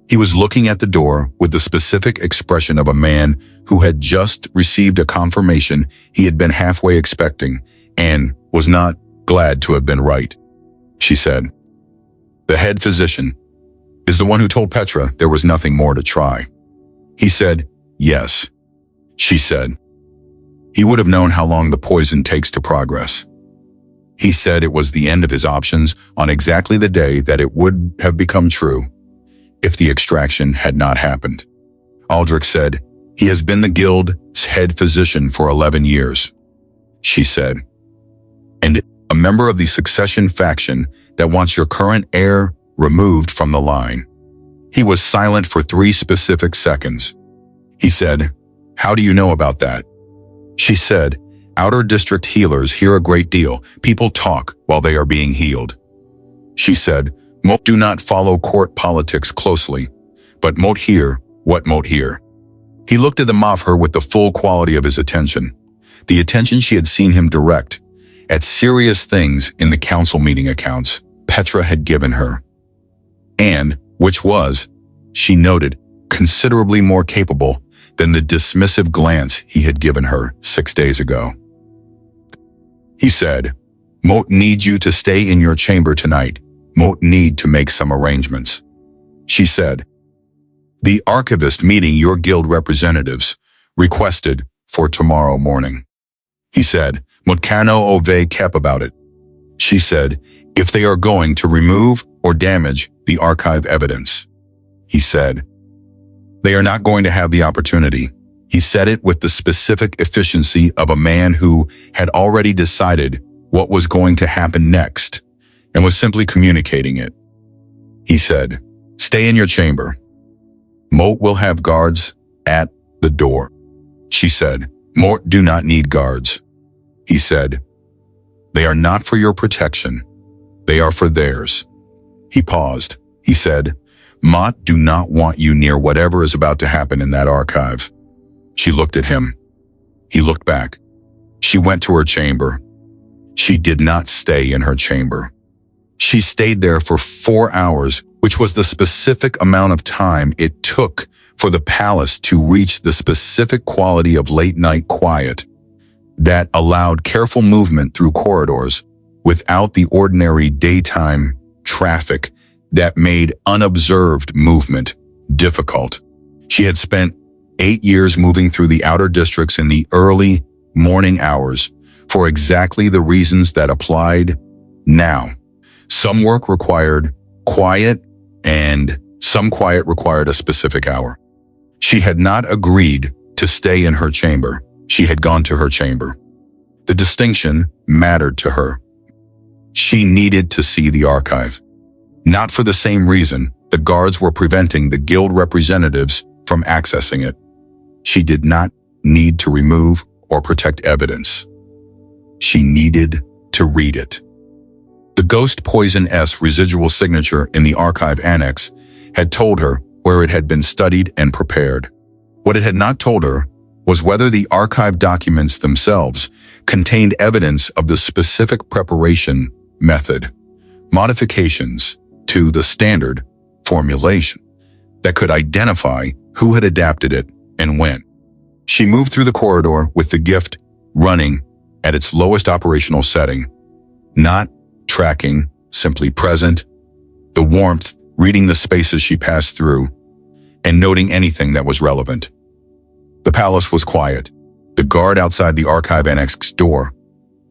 He was looking at the door with the specific expression of a man who had just received a confirmation he had been halfway expecting and was not glad to have been right. She said, the head physician is the one who told Petra there was nothing more to try. He said, yes. She said, he would have known how long the poison takes to progress. He said it was the end of his options on exactly the day that it would have become true if the extraction had not happened. Aldric said, He has been the guild's head physician for 11 years, she said, and a member of the succession faction that wants your current heir removed from the line. He was silent for 3 specific seconds. He said, "How do you know about that?" She said, "Outer district healers hear a great deal. People talk while they are being healed." She said, "Moat do not follow court politics closely, but Moat hear what Moat hear." He looked at the Mafher with the full quality of his attention, the attention she had seen him direct at serious things in the council meeting accounts Petra had given her, and which was, she noted, considerably more capable than the dismissive glance he had given her 6 days ago. He said, "Moat needs you to stay in your chamber tonight. Moat need to make some arrangements." She said, "The archivist meeting your guild representatives requested for tomorrow morning." He said, "Moat cano ove kep about it." She said, "If they are going to remove or damage the archive evidence." He said, "They are not going to have the opportunity." He said it with the specific efficiency of a man who had already decided what was going to happen next and was simply communicating it. He said, "Stay in your chamber. Moat will have guards at the door." She said, "Moat do not need guards." He said, "They are not for your protection. They are for theirs." He paused. He said, "Mott do not want you near whatever is about to happen in that archive." She looked at him. He looked back. She went to her chamber. She did not stay in her chamber. She stayed there for 4 hours, which was the specific amount of time it took for the palace to reach the specific quality of late-night quiet that allowed careful movement through corridors without the ordinary daytime traffic that made unobserved movement difficult. She had spent 8 years moving through the outer districts in the early morning hours for exactly the reasons that applied now. Some work required quiet, and some quiet required a specific hour. She had not agreed to stay in her chamber. She had gone to her chamber. The distinction mattered to her. She needed to see the archive. Not for the same reason the guards were preventing the guild representatives from accessing it. She did not need to remove or protect evidence. She needed to read it. The Ghost Poison S residual signature in the archive annex had told her where it had been studied and prepared. What it had not told her was whether the archive documents themselves contained evidence of the specific preparation method, modifications to the standard formulation that could identify who had adapted it and when. She moved through the corridor with the gift running at its lowest operational setting, not tracking, simply present, the warmth reading the spaces she passed through and noting anything that was relevant. The palace was quiet. The guard outside the archive annex's door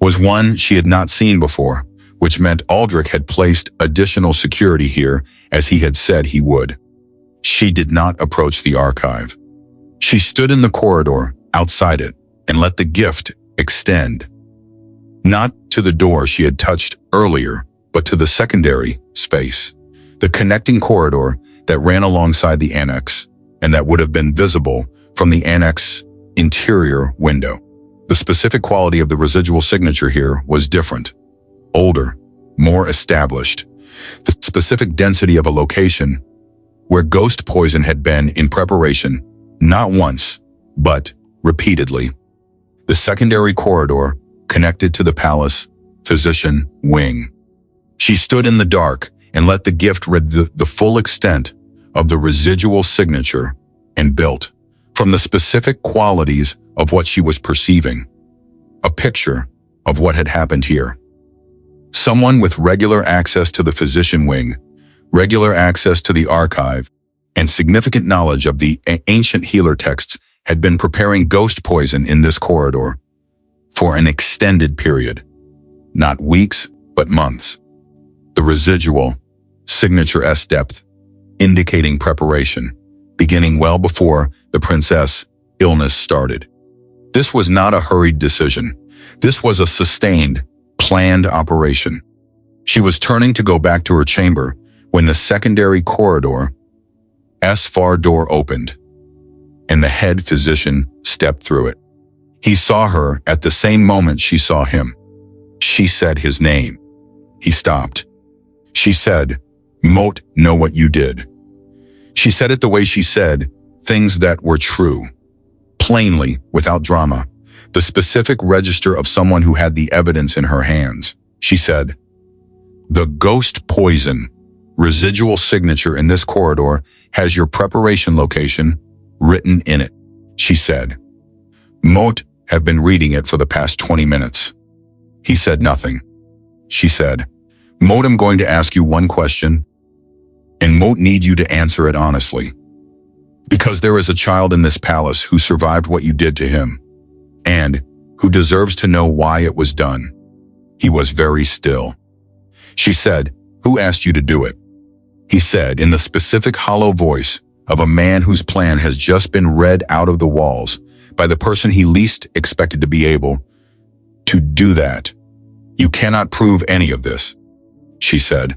was one she had not seen before, which meant Aldric had placed additional security here as he had said he would. She did not approach the archive. She stood in the corridor outside it and let the gift extend, not to the door she had touched earlier, but to the secondary space, the connecting corridor that ran alongside the annex and that would have been visible from the annex interior window. The specific quality of the residual signature here was different, older, more established. The specific density of a location where ghost poison had been in preparation, not once, but repeatedly. The secondary corridor connected to the palace physician wing. She stood in the dark and let the gift read the full extent of the residual signature and built from the specific qualities of what she was perceiving, a picture of what had happened here. Someone with regular access to the physician wing, regular access to the archive, and significant knowledge of the ancient healer texts had been preparing ghost poison in this corridor for an extended period, not weeks, but months. The residual signature S depth, indicating preparation, beginning well before the princess illness started. This was not a hurried decision. This was a sustained, planned operation. She was turning to go back to her chamber when the secondary corridor, far door opened, and the head physician stepped through it. He saw her at the same moment she saw him. She said his name. He stopped. She said, "Moat, know what you did." She said it the way she said things that were true, plainly, without drama, the specific register of someone who had the evidence in her hands. She said, "The ghost poison residual signature in this corridor has your preparation location written in it." She said, "Moat have been reading it for the past 20 minutes." He said nothing. She said, "Moat, I'm going to ask you one question, and Moat need you to answer it honestly. Because there is a child in this palace who survived what you did to him, and who deserves to know why it was done." He was very still. She said, "Who asked you to do it?" He said, in the specific hollow voice of a man whose plan has just been read out of the walls by the person he least expected to be able to do that. "You cannot prove any of this." She said,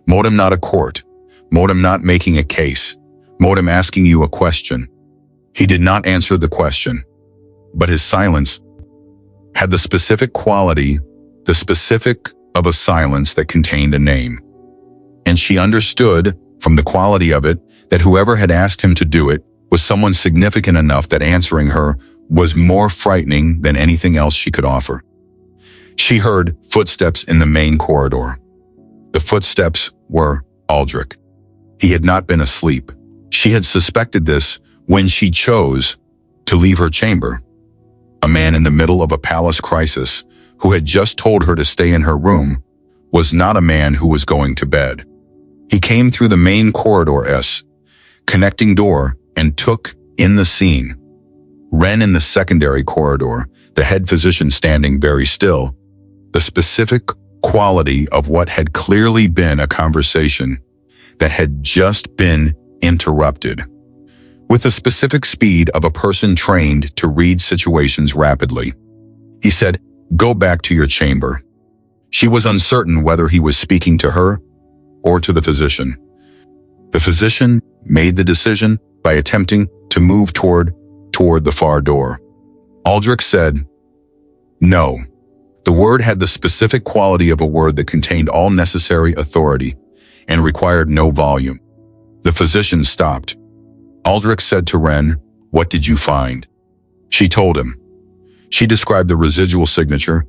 "Moat, not a court. Moat, not making a case. Moat, asking you a question." He did not answer the question, but his silence had the specific quality, the specific of a silence that contained a name. And she understood from the quality of it that whoever had asked him to do it was someone significant enough that answering her was more frightening than anything else she could offer. She heard footsteps in the main corridor. The footsteps were Aldric. He had not been asleep. She had suspected this when she chose to leave her chamber. A man in the middle of a palace crisis who had just told her to stay in her room was not a man who was going to bed. He came through the main corridor connecting door and took in the scene. Wren in the secondary corridor, the head physician standing very still, the specific quality of what had clearly been a conversation that had just been interrupted, with the specific speed of a person trained to read situations rapidly. He said, "Go back to your chamber." She was uncertain whether he was speaking to her or to the physician. The physician made the decision by attempting to move toward the far door. Aldric said, "No." The word had the specific quality of a word that contained all necessary authority and required no volume. The physician stopped. Aldric said to Wren, "What did you find?" She told him. She described the residual signature,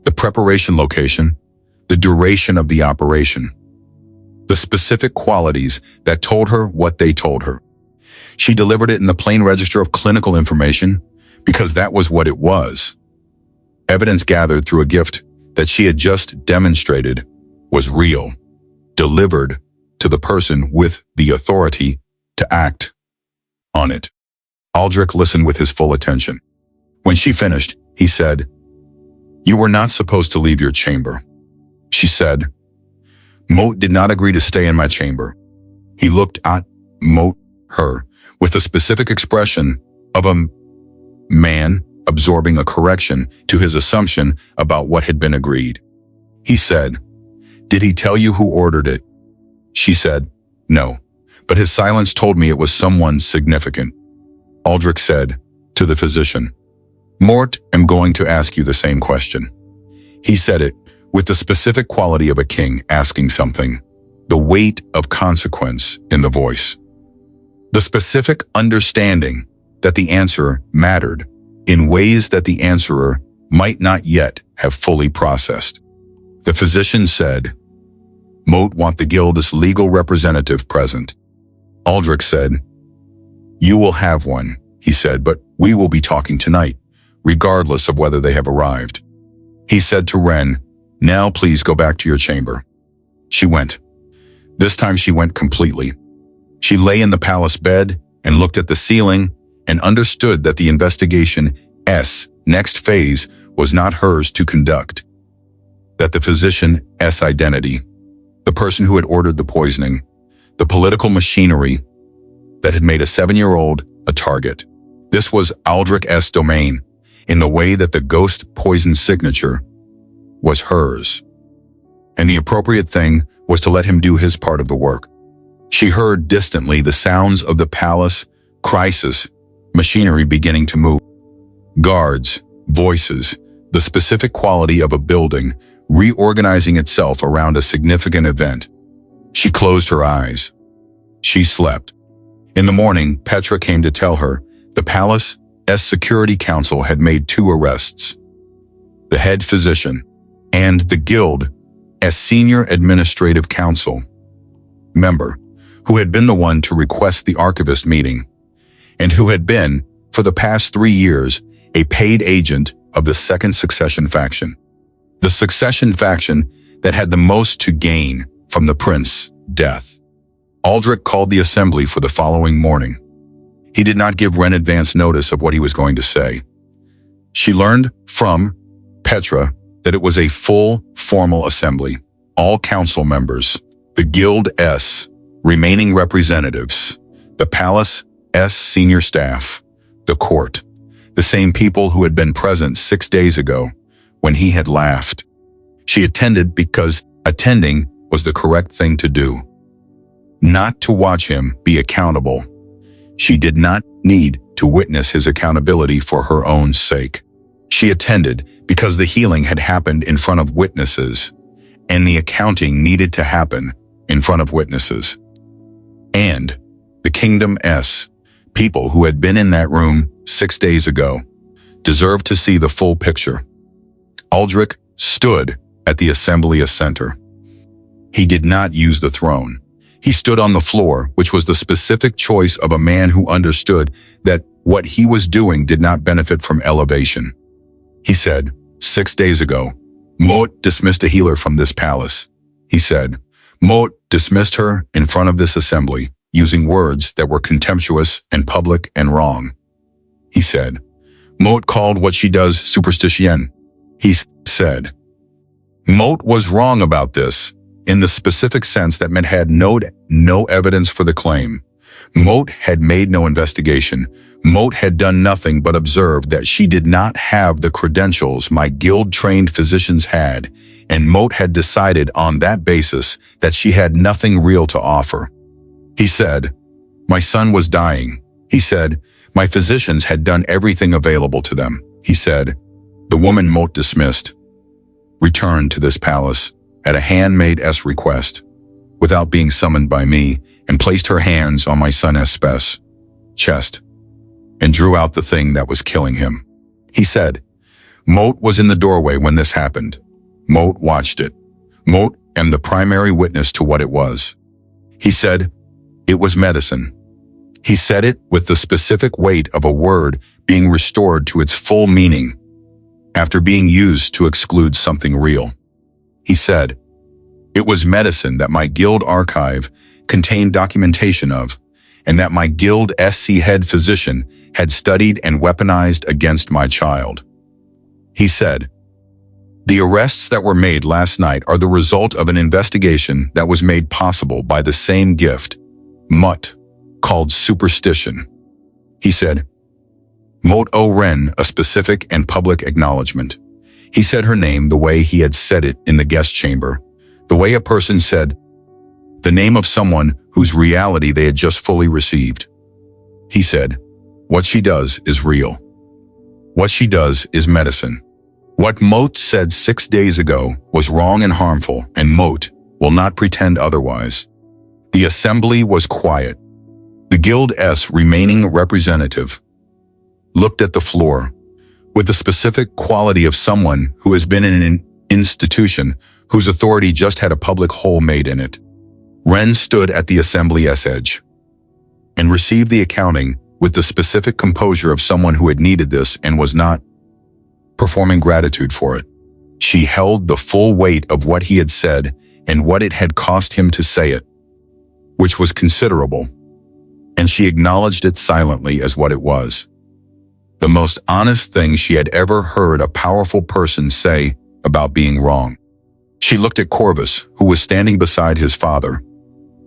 the preparation location, the duration of the operation, the specific qualities that told her what they told her. She delivered it in the plain register of clinical information because that was what it was. Evidence gathered through a gift that she had just demonstrated was real, delivered to the person with the authority to act on it. Aldric listened with his full attention. When she finished, he said, "You were not supposed to leave your chamber." She said, "Moat did not agree to stay in my chamber." He looked at her, with the specific expression of a man absorbing a correction to his assumption about what had been agreed. He said, "Did he tell you who ordered it?" She said, "No, but his silence told me it was someone significant." Aldric said to the physician, "Mort, am going to ask you the same question." He said it with the specific quality of a king asking something, the weight of consequence in the voice, the specific understanding that the answer mattered in ways that the answerer might not yet have fully processed. The physician said, "Moat want the guild's legal representative present." Aldric said, "You will have one," he said, "but we will be talking tonight, regardless of whether they have arrived." He said to Wren, "Now please go back to your chamber." She went. This time she went completely. She lay in the palace bed and looked at the ceiling and understood that the investigation's next phase was not hers to conduct. That the physician's identity, the person who had ordered the poisoning, the political machinery that had made a 7-year-old a target, This was Aldric's domain, in the way that the ghost poison signature was hers. And the appropriate thing was to let him do his part of the work. She heard distantly the sounds of the palace, crisis, machinery beginning to move. Guards, voices, the specific quality of a building reorganizing itself around a significant event. She closed her eyes. She slept. In the morning, Petra came to tell her the palace's security council had made 2 arrests. The head physician and the guild as senior administrative council member, who had been the one to request the archivist meeting, and who had been, for the past 3 years, a paid agent of the second succession faction. The succession faction that had the most to gain from the prince's death. Aldric called the assembly for the following morning. He did not give Wren advance notice of what he was going to say. She learned from Petra that it was a full, formal assembly. All council members, the guild's remaining representatives, the palace's senior staff, the court, the same people who had been present 6 days ago when he had laughed. She attended because attending was the correct thing to do. Not to watch him be accountable. She did not need to witness his accountability for her own sake. She attended because the healing had happened in front of witnesses, and the accounting needed to happen in front of witnesses. And the kingdom's people who had been in that room 6 days ago deserved to see the full picture. Aldric stood at the assembly center. He did not use the throne. He stood on the floor, which was the specific choice of a man who understood that what he was doing did not benefit from elevation. He said, 6 days ago, Mot dismissed a healer from this palace. He said, Mot dismissed her in front of this assembly, using words that were contemptuous and public and wrong. He said, Mot called what she does superstition. He said, Mot was wrong about this, in the specific sense that Mot had no evidence for the claim. Mot had made no investigation. Mot had done nothing but observe that she did not have the credentials my guild-trained physicians had, and Mot had decided on that basis that she had nothing real to offer. He said, my son was dying. He said, my physicians had done everything available to them. He said, the woman Mot dismissed returned to this palace at a handmaid's request, without being summoned by me, and placed her hands on my son's chest, and drew out the thing that was killing him. He said, Mot was in the doorway when this happened. Mot watched it. Mot am the primary witness to what it was. He said, it was medicine. He said it with the specific weight of a word being restored to its full meaning, after being used to exclude something real. He said, it was medicine that my guild archive contained documentation of, and that my guild SC head physician had studied and weaponized against my child. He said, the arrests that were made last night are the result of an investigation that was made possible by the same gift, Mut, called superstition. He said, Mot o Wren, a specific and public acknowledgement. He said her name the way he had said it in the guest chamber, the way a person said the name of someone whose reality they had just fully received. He said, what she does is real. What she does is medicine. What Mot said 6 days ago was wrong and harmful, and Mot will not pretend otherwise. The assembly was quiet. The guild's remaining representative looked at the floor with the specific quality of someone who has been in an institution whose authority just had a public hole made in it. Wren stood at the assembly's edge and received the accounting with the specific composure of someone who had needed this and was not performing gratitude for it. She held the full weight of what he had said and what it had cost him to say it, which was considerable, and she acknowledged it silently as what it was. The most honest thing she had ever heard a powerful person say about being wrong. She looked at Corvus, who was standing beside his father,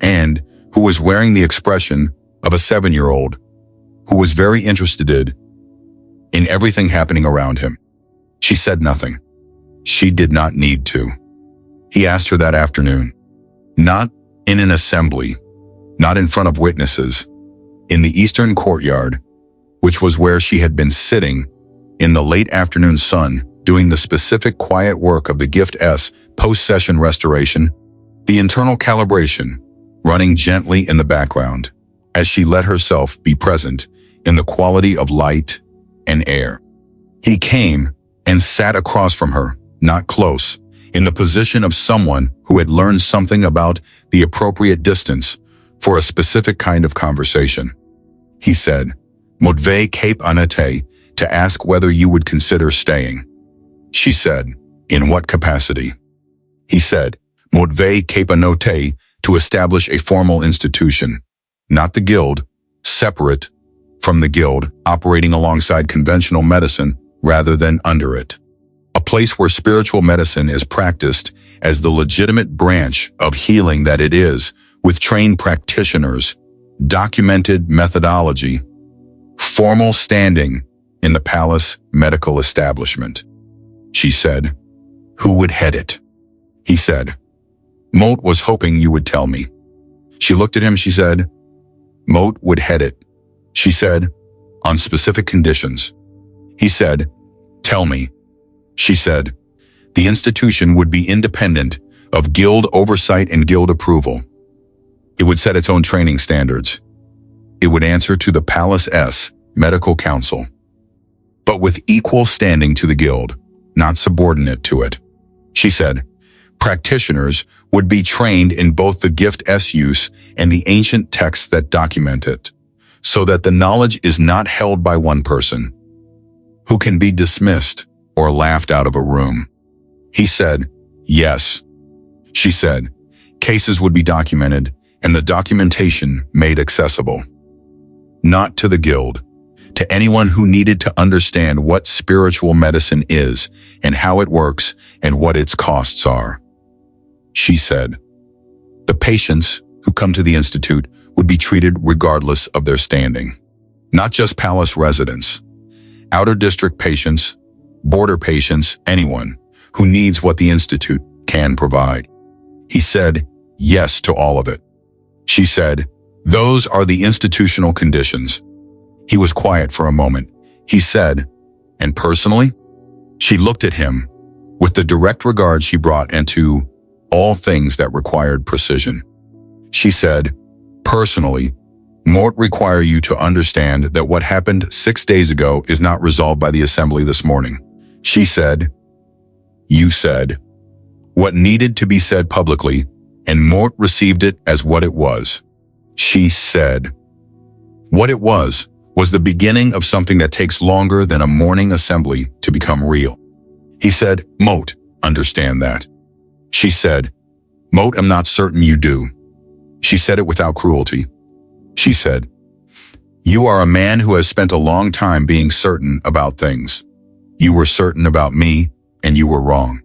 and who was wearing the expression of a 7-year-old who was very interested in everything happening around him. She said nothing. She did not need to. He asked her that afternoon. Not in an assembly, not in front of witnesses, in the eastern courtyard, which was where she had been sitting in the late afternoon sun, doing the specific quiet work of the Gift S post-session restoration, the internal calibration running gently in the background as she let herself be present in the quality of light and air. He came and sat across from her, not close, in the position of someone who had learned something about the appropriate distance for a specific kind of conversation. He said, "Modve cape anate," to ask whether you would consider staying. She said, "In what capacity?" He said, "Modve cape anote," to establish a formal institution, not the guild, separate from the guild, operating alongside conventional medicine rather than under it. A place where spiritual medicine is practiced as the legitimate branch of healing that it is, with trained practitioners, documented methodology, formal standing in the palace medical establishment. She said, "Who would head it?" He said, "Moat was hoping you would tell me." She looked at him, she said, "Moat would head it." She said, "On specific conditions." He said, "Tell me." She said, "The institution would be independent of guild oversight and guild approval. It would set its own training standards. It would answer to the Palace S Medical Council, but with equal standing to the guild, not subordinate to it." She said, "Practitioners would be trained in both the Gift S use and the ancient texts that document it, so that the knowledge is not held by one person, who can be dismissed or laughed out of a room." He said, "Yes." She said, "Cases would be documented and the documentation made accessible. Not to the guild, to anyone who needed to understand what spiritual medicine is and how it works and what its costs are." She said, "The patients who come to the institute would be treated regardless of their standing. Not just palace residents, outer district patients, border patients, anyone who needs what the institute can provide." He said, "Yes to all of it." She said, "Those are the institutional conditions." He was quiet for a moment. He said, "And personally?" She looked at him with the direct regard she brought into all things that required precision. She said, "Personally, Mort require you to understand that what happened 6 days ago is not resolved by the assembly this morning." She said, "You said what needed to be said publicly, and Mort received it as what it was." She said, "What it was the beginning of something that takes longer than a morning assembly to become real." He said, "Moat, understand that." She said, "Moat, I'm not certain you do." She said it without cruelty. She said, "You are a man who has spent a long time being certain about things. You were certain about me, and you were wrong."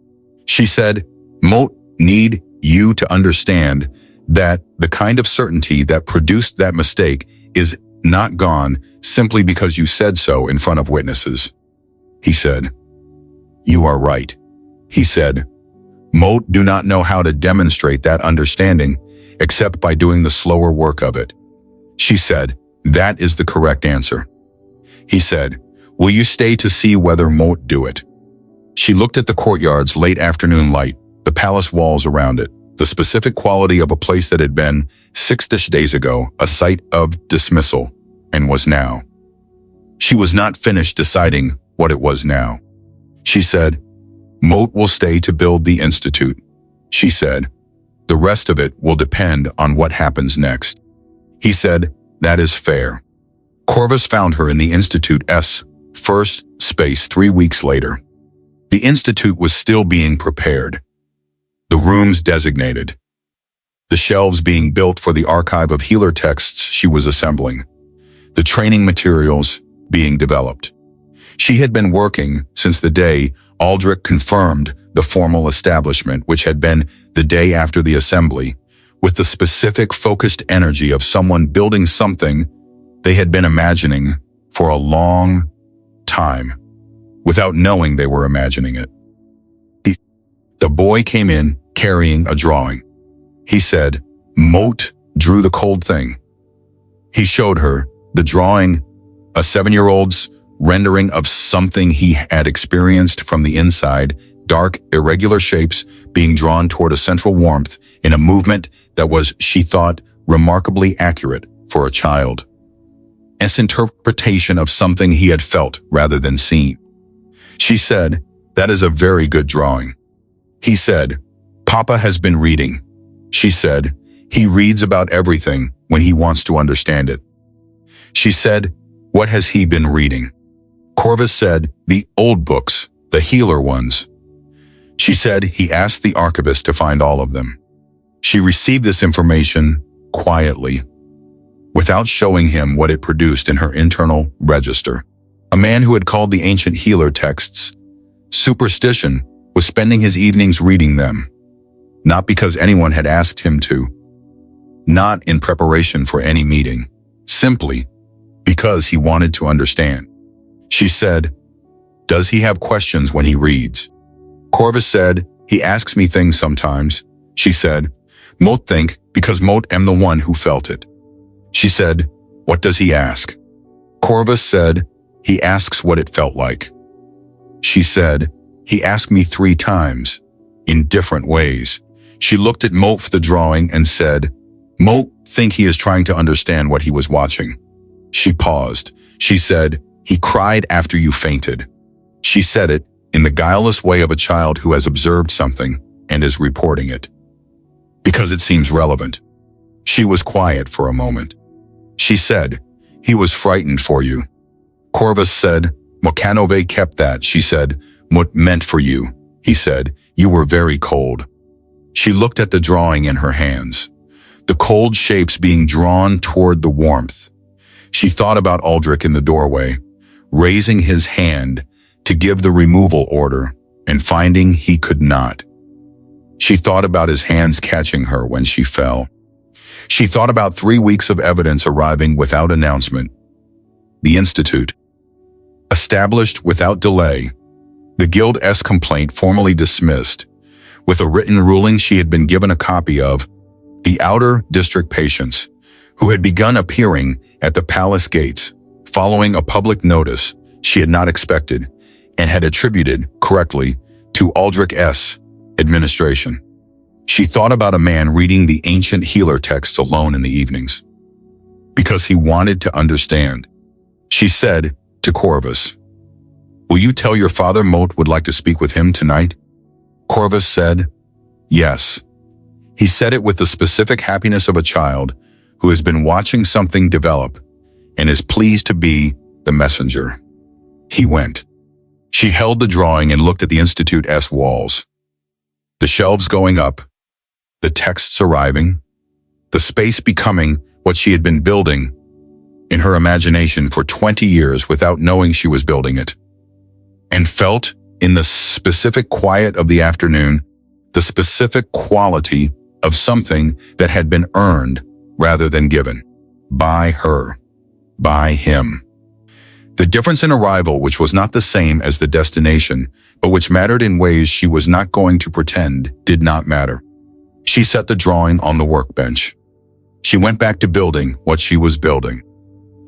She said, "Moat, need you to understand that the kind of certainty that produced that mistake is not gone simply because you said so in front of witnesses." He said, "You are right." He said, "Moat do not know how to demonstrate that understanding except by doing the slower work of it." She said, "That is the correct answer." He said, "Will you stay to see whether Moat do it?" She looked at the courtyard's late afternoon light, the palace walls around it, the specific quality of a place that had been 6-ish days ago a site of dismissal, and was now. She was not finished deciding what it was now. She said, "Moat will stay to build the institute." She said, "The rest of it will depend on what happens next." He said, "That is fair." Corvus found her in the institute's first space 3 weeks later. The institute was still being prepared. The rooms designated. The shelves being built for the archive of healer texts she was assembling. The training materials being developed. She had been working since the day Aldric confirmed the formal establishment, which had been the day after the assembly, with the specific focused energy of someone building something they had been imagining for a long time, without knowing they were imagining it. The boy came in carrying a drawing. He said, "Moat drew the cold thing." He showed her the drawing, a 7-year-old's rendering of something he had experienced from the inside, dark, irregular shapes being drawn toward a central warmth in a movement that was, she thought, remarkably accurate for a child. An interpretation of something he had felt rather than seen. She said, "That is a very good drawing." He said, "Papa has been reading." She said, "He reads about everything when he wants to understand it." She said, "What has he been reading?" Corvus said, "The old books, the healer ones." She said he asked the archivist to find all of them. She received this information quietly, without showing him what it produced in her internal register. A man who had called the ancient healer texts superstition was spending his evenings reading them, not because anyone had asked him to, not in preparation for any meeting, simply because he wanted to understand. She said, "Does he have questions when he reads?" Corvus said, "He asks me things sometimes." She said, "Moat think, because Moat am the one who felt it." She said, "What does he ask?" Corvus said, "He asks what it felt like." She said, "He asked me 3 times, in different ways." She looked at Moat for the drawing and said, "Moat think he is trying to understand what he was watching." She paused. She said, "He cried after you fainted." She said it in the guileless way of a child who has observed something and is reporting it, because it seems relevant. She was quiet for a moment. She said, "He was frightened for you." Corvus said, "Mokanove kept that." She said, "What meant for you?" He said, "You were very cold." She looked at the drawing in her hands, the cold shapes being drawn toward the warmth. She thought about Aldric in the doorway, raising his hand to give the removal order and finding he could not. She thought about his hands catching her when she fell. She thought about 3 weeks of evidence arriving without announcement. The Institute, established without delay, the Guild's complaint formally dismissed, with a written ruling she had been given a copy of, the outer district patients, who had begun appearing at the palace gates, following a public notice she had not expected, and had attributed, correctly, to Aldric's administration. She thought about a man reading the ancient healer texts alone in the evenings, because he wanted to understand. She said to Corvus, "Will you tell your father Moat would like to speak with him tonight?" Corvus said, "Yes." He said it with the specific happiness of a child who has been watching something develop and is pleased to be the messenger. He went. She held the drawing and looked at the Institute's walls. The shelves going up, the texts arriving, the space becoming what she had been building in her imagination for 20 years without knowing she was building it, and felt in the specific quiet of the afternoon, the specific quality of something that had been earned rather than given, by her, by him. The difference in arrival, which was not the same as the destination, but which mattered in ways she was not going to pretend did not matter. She set the drawing on the workbench. She went back to building what she was building.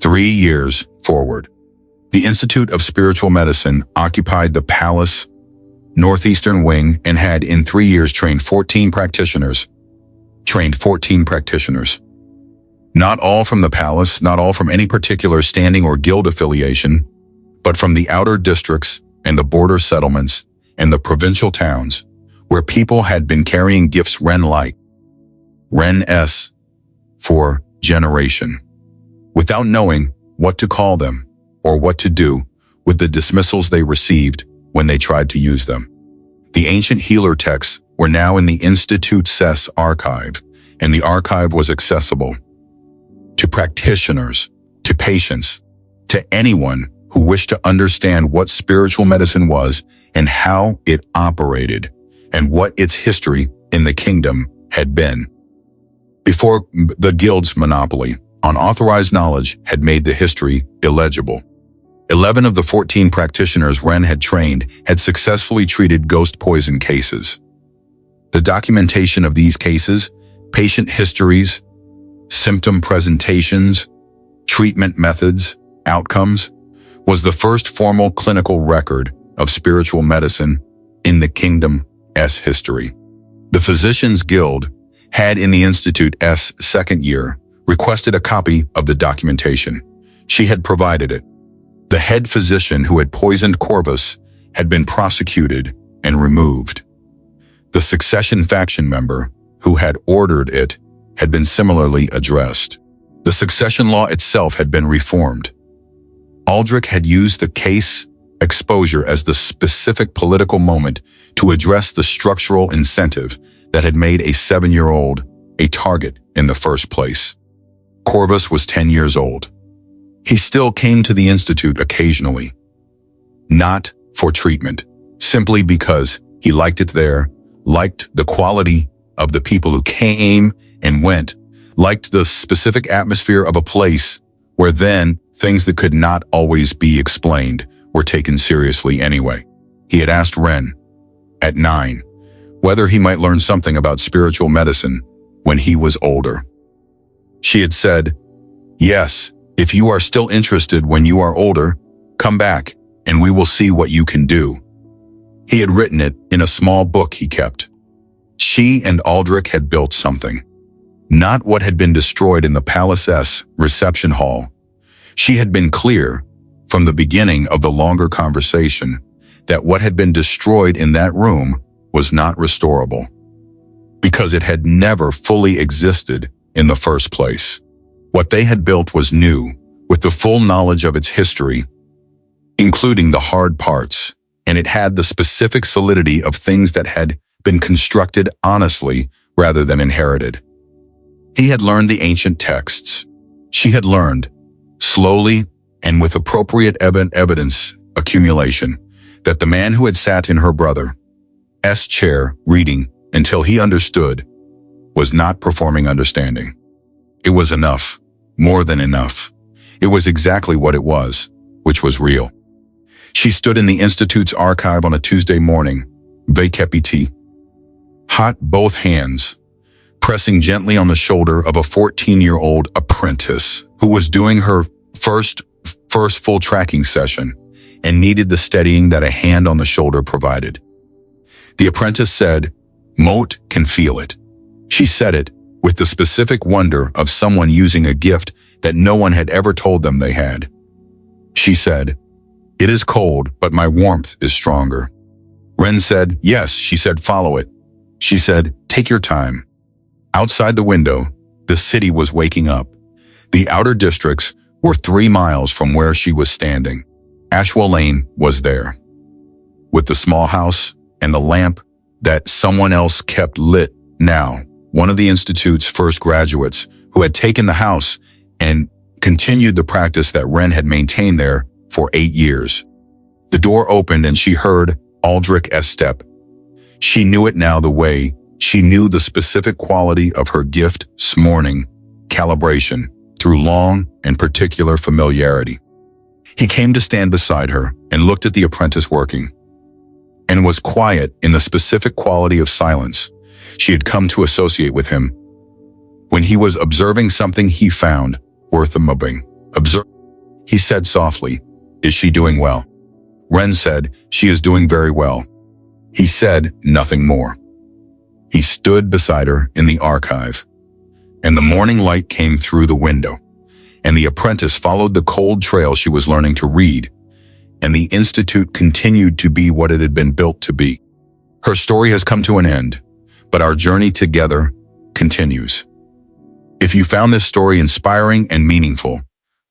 3 years forward. The Institute of Spiritual Medicine occupied the palace northeastern wing and had in 3 years trained 14 practitioners. Not all from the palace, not all from any particular standing or guild affiliation, but from the outer districts and the border settlements and the provincial towns, where people had been carrying gifts Wren's, for generation, without knowing what to call them or what to do with the dismissals they received when they tried to use them. The ancient healer texts were now in the Institute's archive, and the archive was accessible to practitioners, to patients, to anyone who wished to understand what spiritual medicine was and how it operated, and what its history in the kingdom had been. Before the guild's monopoly Unauthorized knowledge had made the history illegible. 11 of the 14 practitioners Wren had trained had successfully treated ghost poison cases. The documentation of these cases, patient histories, symptom presentations, treatment methods, outcomes, was the first formal clinical record of spiritual medicine in the kingdom's history. The Physicians Guild had in the Institute's second year requested a copy of the documentation. She had provided it. The head physician who had poisoned Corvus had been prosecuted and removed. The succession faction member who had ordered it had been similarly addressed. The succession law itself had been reformed. Aldric had used the case exposure as the specific political moment to address the structural incentive that had made a 7-year-old a target in the first place. Corvus was 10 years old. He still came to the Institute occasionally. Not for treatment, simply because he liked it there, liked the quality of the people who came and went, liked the specific atmosphere of a place where then things that could not always be explained were taken seriously anyway. He had asked Wren, at 9, whether he might learn something about spiritual medicine when he was older. She had said, "Yes, if you are still interested when you are older, come back and we will see what you can do." He had written it in a small book he kept. She and Aldric had built something. Not what had been destroyed in the palace's reception hall. She had been clear, from the beginning of the longer conversation, that what had been destroyed in that room was not restorable, because it had never fully existed in the first place. What they had built was new, with the full knowledge of its history, including the hard parts, and it had the specific solidity of things that had been constructed honestly rather than inherited. He had learned the ancient texts. She had learned, slowly and with appropriate evidence accumulation, that the man who had sat in her brother's chair reading until he understood was not performing understanding. It was enough, more than enough. It was exactly what it was, which was real. She stood in the Institute's archive on a Tuesday morning, vacapiti, hot both hands, pressing gently on the shoulder of a 14-year-old apprentice who was doing her first full tracking session and needed the steadying that a hand on the shoulder provided. The apprentice said, "Moat can feel it." She said it with the specific wonder of someone using a gift that no one had ever told them they had. She said, "It is cold, but my warmth is stronger." Wren said, "Yes." She said, "Follow it." She said, "Take your time." Outside the window, the city was waking up. The outer districts were 3 miles from where she was standing. Ashwell Lane was there, with the small house and the lamp that someone else kept lit now. One of the Institute's first graduates who had taken the house and continued the practice that Wren had maintained there for 8 years. The door opened and she heard Aldric's step. She knew it now the way she knew the specific quality of her gift's morning calibration through long and particular familiarity. He came to stand beside her and looked at the apprentice working, and was quiet in the specific quality of silence she had come to associate with him when he was observing something he found worth observing. He said softly, "Is she doing well?" Wren said, "She is doing very well." He said nothing more. He stood beside her in the archive, and the morning light came through the window, and the apprentice followed the cold trail she was learning to read, and the Institute continued to be what it had been built to be. Her story has come to an end, but our journey together continues. If you found this story inspiring and meaningful,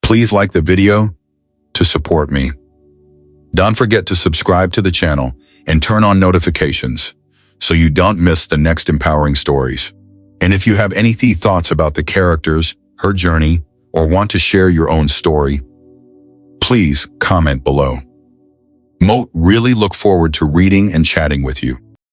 please like the video to support me. Don't forget to subscribe to the channel and turn on notifications so you don't miss the next empowering stories. And if you have any thoughts about the characters, her journey, or want to share your own story, please comment below. Moat really look forward to reading and chatting with you.